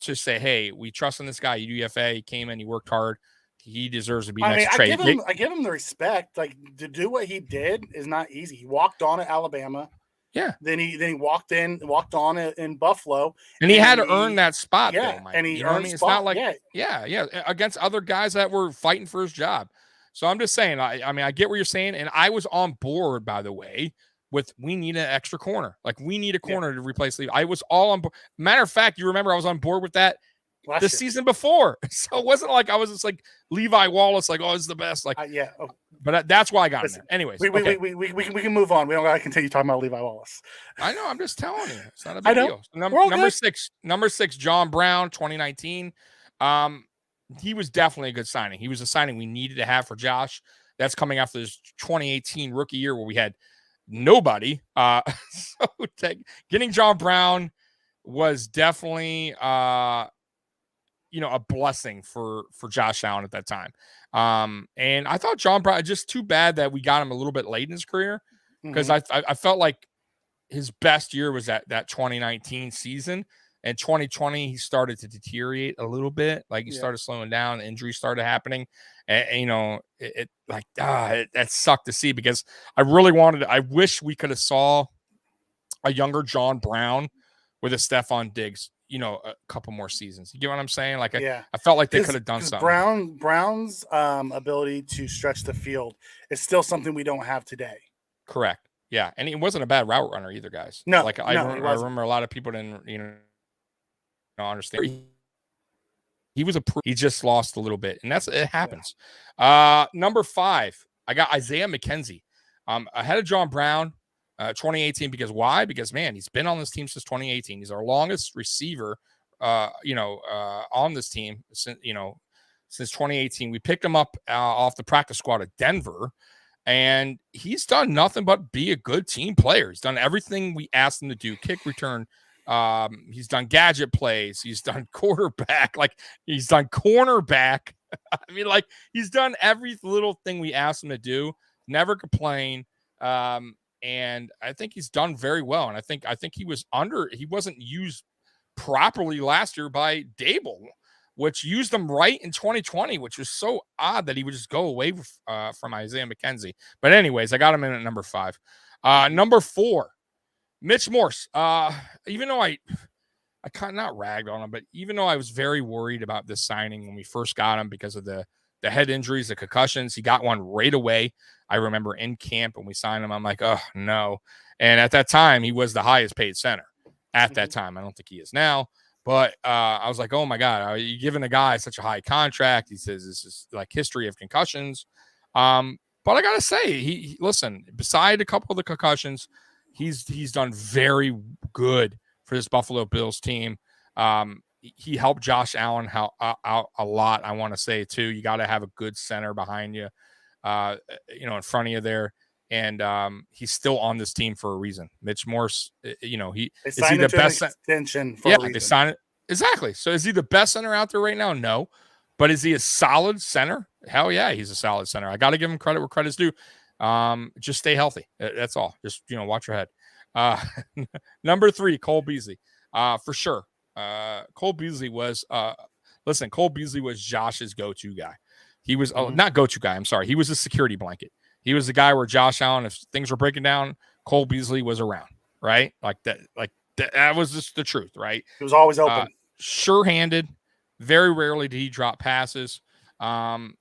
to say, hey, we trust in this guy, UDFA, he came in, he worked hard. He deserves to be next trade.
I give him the respect. Like, to do what he did is not easy. He walked on at Alabama.
Yeah.
Then he walked on in Buffalo.
And he had to earn that spot,
yeah,
though, Mike.
And he
earned
spot.
It's not like
yeah,
against other guys that were fighting for his job. So I'm just saying, I get what you're saying, and I was on board, by the way, with we need an extra corner. Like, we need a corner to replace Levi. I was all on board. Matter of fact, you remember I was on board with that the season before. So it wasn't like I was just like Levi Wallace, like, oh, this is the best. Like, but that's why I got him there. Anyways,
we can move on. We don't got to continue talking about Levi Wallace.
I know. I'm just telling you, it's not a big deal. Number six, John Brown, 2019. He was definitely a good signing. He was a signing we needed to have for Josh. That's coming after this 2018 rookie year where we had nobody. Getting John Brown was definitely a blessing for Josh Allen at that time. And I thought John Brown, just too bad that we got him a little bit late in his career, because I felt like his best year was that 2019 season. And 2020, he started to deteriorate a little bit. Like, he started slowing down, injuries started happening. And that sucked to see, because I wish we could have saw a younger John Brown with a Stephon Diggs, a couple more seasons. You get what I'm saying? Like, I felt like they could have done something.
Brown's ability to stretch the field is still something we don't have today.
Correct. Yeah. And he wasn't a bad route runner either, guys.
No.
Like, I remember a lot of people didn't, understand. He just lost a little bit, and it happens. Number 5, I got Isaiah McKenzie, ahead of John Brown, 2018. Because why? Because, man, he's been on this team since 2018. He's our longest receiver, on this team since 2018. We picked him up off the practice squad at Denver, and he's done nothing but be a good team player. He's done everything we asked him to do: kick return. He's done gadget plays. He's done quarterback. Like, he's done cornerback. I mean, like, he's done every little thing we asked him to do. Never complain. And I think he's done very well. And I think he wasn't used properly last year by Dable, which used him right in 2020, which was so odd that he would just go away from Isaiah McKenzie. But anyways, I got him in at number 5. Number 4. Mitch Morse, even though I kind of not ragged on him, but even though I was very worried about this signing when we first got him because of the head injuries, the concussions, he got one right away. I remember in camp when we signed him, I'm like, oh, no. And at that time, he was the highest paid center at that time. I don't think he is now. But I was like, oh, my God, are you giving a guy such a high contract? He says this is like history of concussions. But I got to say, listen, beside a couple of the He's done very good for this Buffalo Bills team. he helped Josh Allen out a lot. I want to say too, you got to have a good center behind you, in front of you there. And he's still on this team for a reason. Mitch Morse,
They
is he
signed
the
him to an
best?
extension for a
Yeah,
reason.
they signed it. Exactly. So is he the best center out there right now? No. But is he a solid center? Hell yeah, he's a solid center. I got to give him credit where credit's due. Just stay healthy. That's all. Just, watch your head. Number 3, Cole Beasley. For sure. Cole Beasley was Cole Beasley was Josh's go-to guy. He was not go-to guy. I'm sorry. He was a security blanket. He was the guy where Josh Allen, if things were breaking down, Cole Beasley was around, right? That was just the truth, right?
He was always open.
Sure-handed. Very rarely did he drop passes. And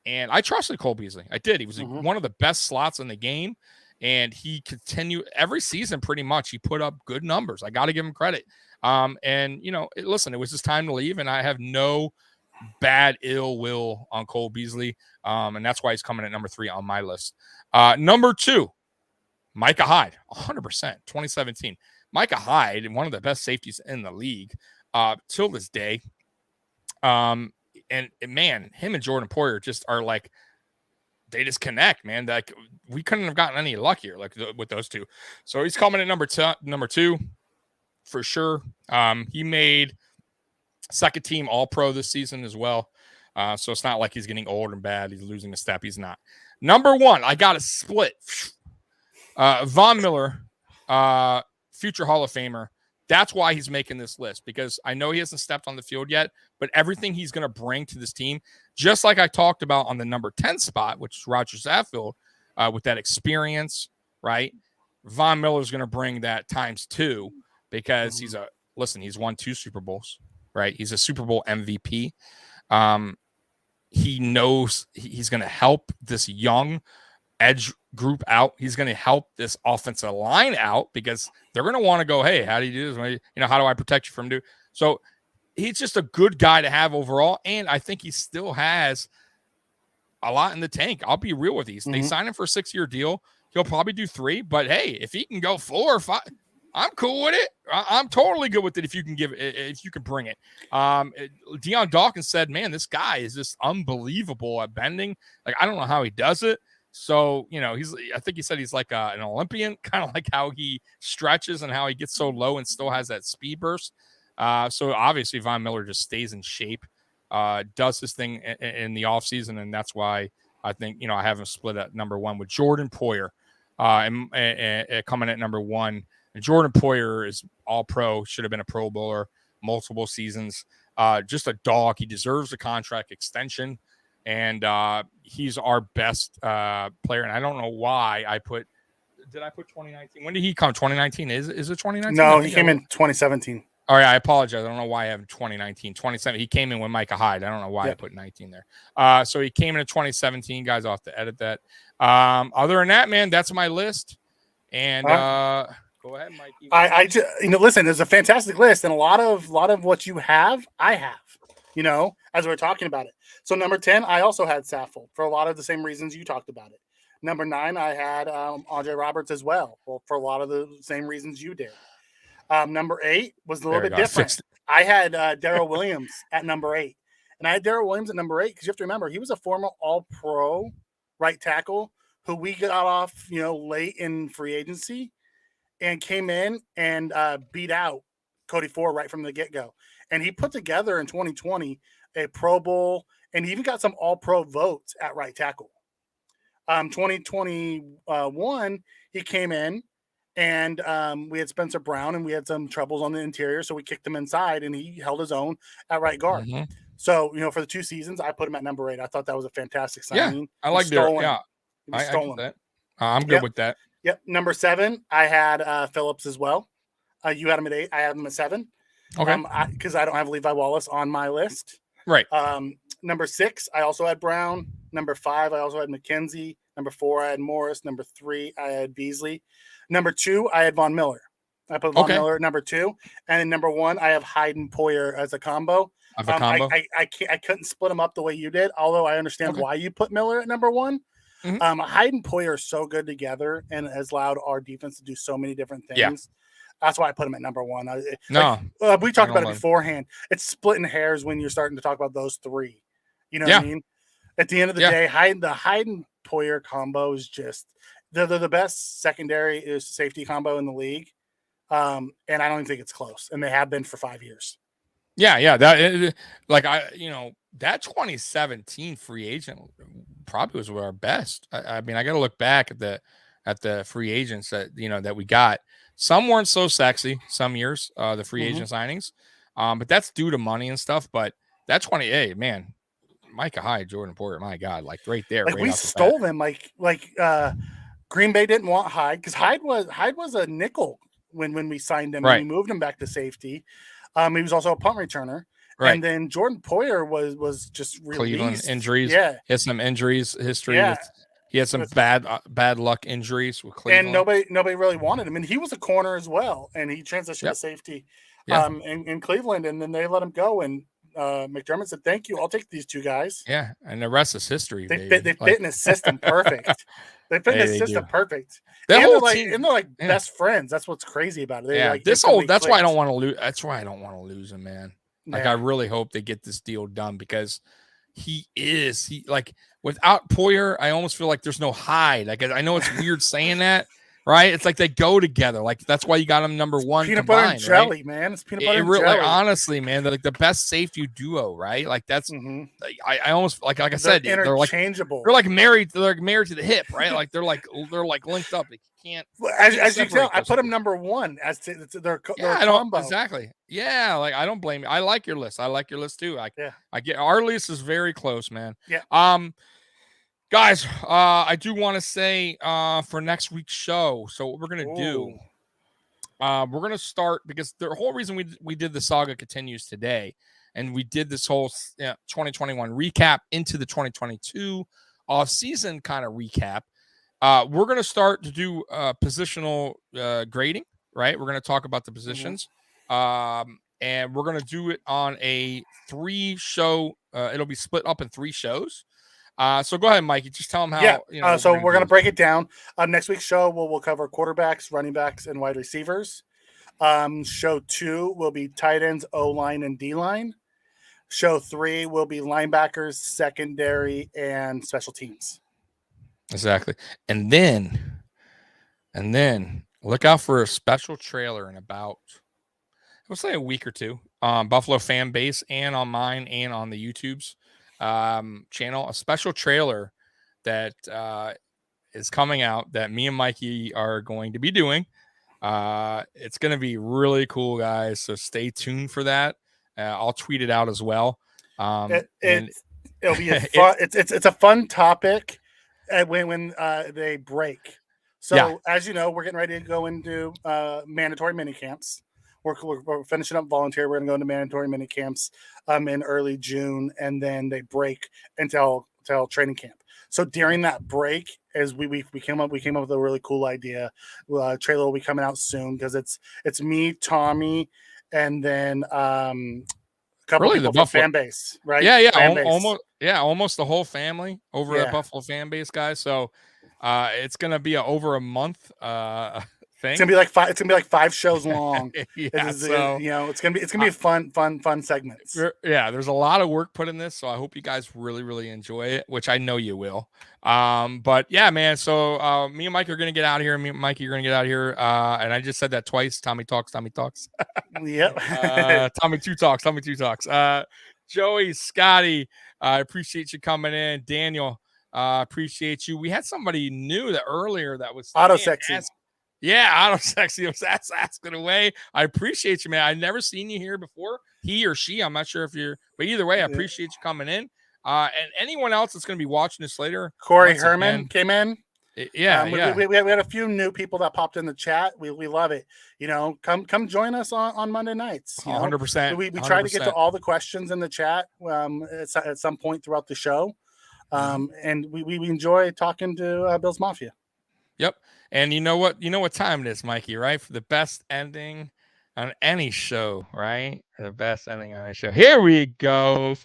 I trusted Cole Beasley. I did. He was one of the best slots in the game. And he continued every season pretty much. He put up good numbers. I got to give him credit. Listen, it was his time to leave, and I have no bad ill will on Cole Beasley. And that's why he's coming at number 3 on my list. Number 2, Micah Hyde, 100%, 2017. Micah Hyde, one of the best safeties in the league till this day. And man, him and Jordan Poyer just are like, they just connect, man. Like we couldn't have gotten any luckier with those two. So he's coming at number 2 for sure. He made second team All-Pro this season as well. So it's not like he's getting old and bad. He's losing a step. He's not. Number 1, I got a split. Von Miller, future Hall of Famer. That's why he's making this list, because I know he hasn't stepped on the field yet, but everything he's going to bring to this team, just like I talked about on the number 10 spot, which is Roger Saffield, with that experience, right? Von Miller is going to bring that times 2 because he's won 2 Super Bowls, right? He's a Super Bowl MVP. He knows he's going to help this young edge group out. He's going to help this offensive line out because they're going to want to go, hey, how do you do this? How do I protect you from do? So he's just a good guy to have overall. And I think he still has a lot in the tank. I'll be real with these. They signed him for a 6-year deal. He'll probably do 3, but hey, if he can go 4 or 5, I'm cool with it. I'm totally good with it if you can bring it. Deion Dawkins said, man, this guy is just unbelievable at bending. Like, I don't know how he does it. So, I think he said he's like an Olympian, kind of like how he stretches and how he gets so low and still has that speed burst. So obviously Von Miller just stays in shape, does his thing in the offseason. And that's why I think, I have him split at number 1 with Jordan Poyer and coming at number 1. And Jordan Poyer is All-Pro, should have been a Pro Bowler, multiple seasons. Just a dog. He deserves a contract extension. And he's our best player. And I don't know why did I put 2019? When did he come? 2019? Is it 2019?
No, he came in 2017.
All right, I apologize. I don't know why I have 2019. 2017. He came in with Micah Hyde. I don't know why I put 19 there. So he came in 2017. Guys, I'll have to edit that. Other than that, man, that's my list. And go ahead, Mike.
I just, listen, there's a fantastic list, and a lot of what you have, I have. As we're talking about it. So number 10, I also had Saffold for a lot of the same reasons you talked about it. Number 9, I had Andre Roberts as well, for a lot of the same reasons you did. Number 8 was a little bit different. I had Darrell Williams at number 8. And I had Darrell Williams at number 8 because you have to remember, he was a former All-Pro right tackle who we got off, late in free agency and came in and beat out Cody Ford right from the get-go. And he put together in 2020 a Pro Bowl, and he even got some All-Pro votes at right tackle. 2021, he came in, and we had Spencer Brown, and we had some troubles on the interior, so we kicked him inside, and he held his own at right guard. So, for the 2 seasons, I put him at number 8. I thought that was a fantastic signing.
Yeah, I like that. Yeah, I get that. I'm good with that.
Yep. Number 7, I had Phillips as well. You had him at 8. I had him at 7.
Okay.
Because I don't have Levi Wallace on my list.
Right.
Number 6, I also had Brown. Number 5, I also had McKenzie. Number 4, I had Morris. Number 3, I had Beasley. Number 2, I had Von Miller. I put Von Miller at number 2. And then number 1, I have Hyde and Poyer as a combo. I couldn't split them up the way you did, although I understand why you put Miller at number 1. Hyde and Poyer are so good together and has allowed our defense to do so many different things. That's why I put him at number one.
No,
We talked about it
love him.
beforehand. It's splitting hairs when you're starting to talk about those three. You know
Yeah.
what I mean? At the end of the day, the Hyde and Poyer combo is just they're the best secondary is safety combo in the league. And I don't even think it's close. And they have been for 5 years.
Yeah. That that 2017 free agent probably was our best. I mean, I got to look back at the free agents that we got. Some weren't so sexy some years, the free agent signings, but that's due to money and stuff. But that 28, man, Micah Hyde, Jordan Poyer, my God, like right there.
Like
right
we
off the
stole
bat.
them. Like Green Bay didn't want Hyde because Hyde was a nickel when we signed him.
Right.
And we moved him back to safety. He was also a punt returner.
Right.
And then Jordan Poyer was just released.
Cleveland injuries.
Yeah.
He had some injuries history.
Yeah.
He had some bad luck injuries with Cleveland.
And nobody really wanted him. And he was a corner as well. And he transitioned to safety in Cleveland. And then they let him go. And McDermott said, "Thank you. I'll take these two guys."
Yeah. And the rest is history.
They fit in his system perfect. They fit in his system perfect.
That
and
whole
they're
team,
and they're like best friends. That's what's crazy about it.
That's why I don't want to lose. That's why I don't want to lose him, man. Like I really hope they get this deal done because he without Poyer, I almost feel like there's no Hyde. Like I know it's weird saying that, right? It's like they go together. Like that's why you got him number one.
Peanut butter and jelly, man. It's peanut butter and jelly.
Like, honestly, man, they're like the best safety duo, right? Like that's I almost like I said, they're
interchangeable.
They're like married. They're like married to the hip, right? Like they're like linked up. They can't.
As you tell, I put them number one as to their combo.
Exactly. Yeah, like I don't blame you. I like your list. I like your list too. I get our list is very close, man.
Yeah.
Guys, I do want to say for next week's show. So what we're gonna do, we're gonna start because the whole reason we did the Saga continues today, and we did this whole 2021 recap into the 2022 off season kind of recap. We're gonna start to do positional grading. Right, we're gonna talk about the positions. And we're going to do it on a 3-show. It'll be split up in 3 shows. So go ahead, Mikey. Just tell them how.
So we're going to break it down. Next week's show, we'll cover quarterbacks, running backs, and wide receivers. Show 2 will be tight ends, O-line, and D-line. Show 3 will be linebackers, secondary, and special teams.
Exactly. And then look out for a special trailer in about, we'll say a week or 2, Buffalo fan base and on mine and on the YouTube's channel, a special trailer that is coming out that me and Mikey are going to be doing. It's going to be really cool, guys. So stay tuned for that. I'll tweet it out as well.
It'll be a fun. It's a fun topic when they break. So as you know, we're getting ready to go into mandatory mini camps. We're finishing up volunteer. We're going to go into mandatory mini camps in early June, and then they break until training camp. So during that break, as we came up with a really cool idea. Trailer will be coming out soon because it's me, Tommy, and then a couple
really
people
the
from
Buffalo
fan base, right?
Almost the whole family over at Buffalo fan base, guys. So it's gonna be over a month thing.
It's gonna be like 5. It's gonna be like 5 shows long. It's gonna be a fun segment.
Yeah, there's a lot of work put in this, so I hope you guys really enjoy it, which I know you will. But yeah, man. So me and Mike are gonna get out of here. Me and Mikey are gonna get out of here. And I just said that twice. Tommy talks.
Yep.
Tommy two talks. Joey, Scotty, I appreciate you coming in. Daniel, appreciate you. We had somebody new earlier that was
Auto Sexy.
Auto Sexy was asking away. I appreciate you, man. I've never seen you here before. He or she, I'm not sure if you're, but either way, I appreciate you coming in. And anyone else that's going to be watching this later.
Corey Herman came in.
We had
a few new people that popped in the chat. We love it. Come join us on Monday nights.
100%.
We try to get to all the questions in the chat at some point throughout the show. And we enjoy talking to Bill's Mafia.
Yep. And you know what time it is, Mikey, right? For the best ending on any show, right? The best ending on any show. Here we go.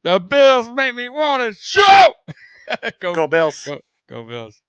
The Bills make me want to shoot.
Go Bills.
Go Bills.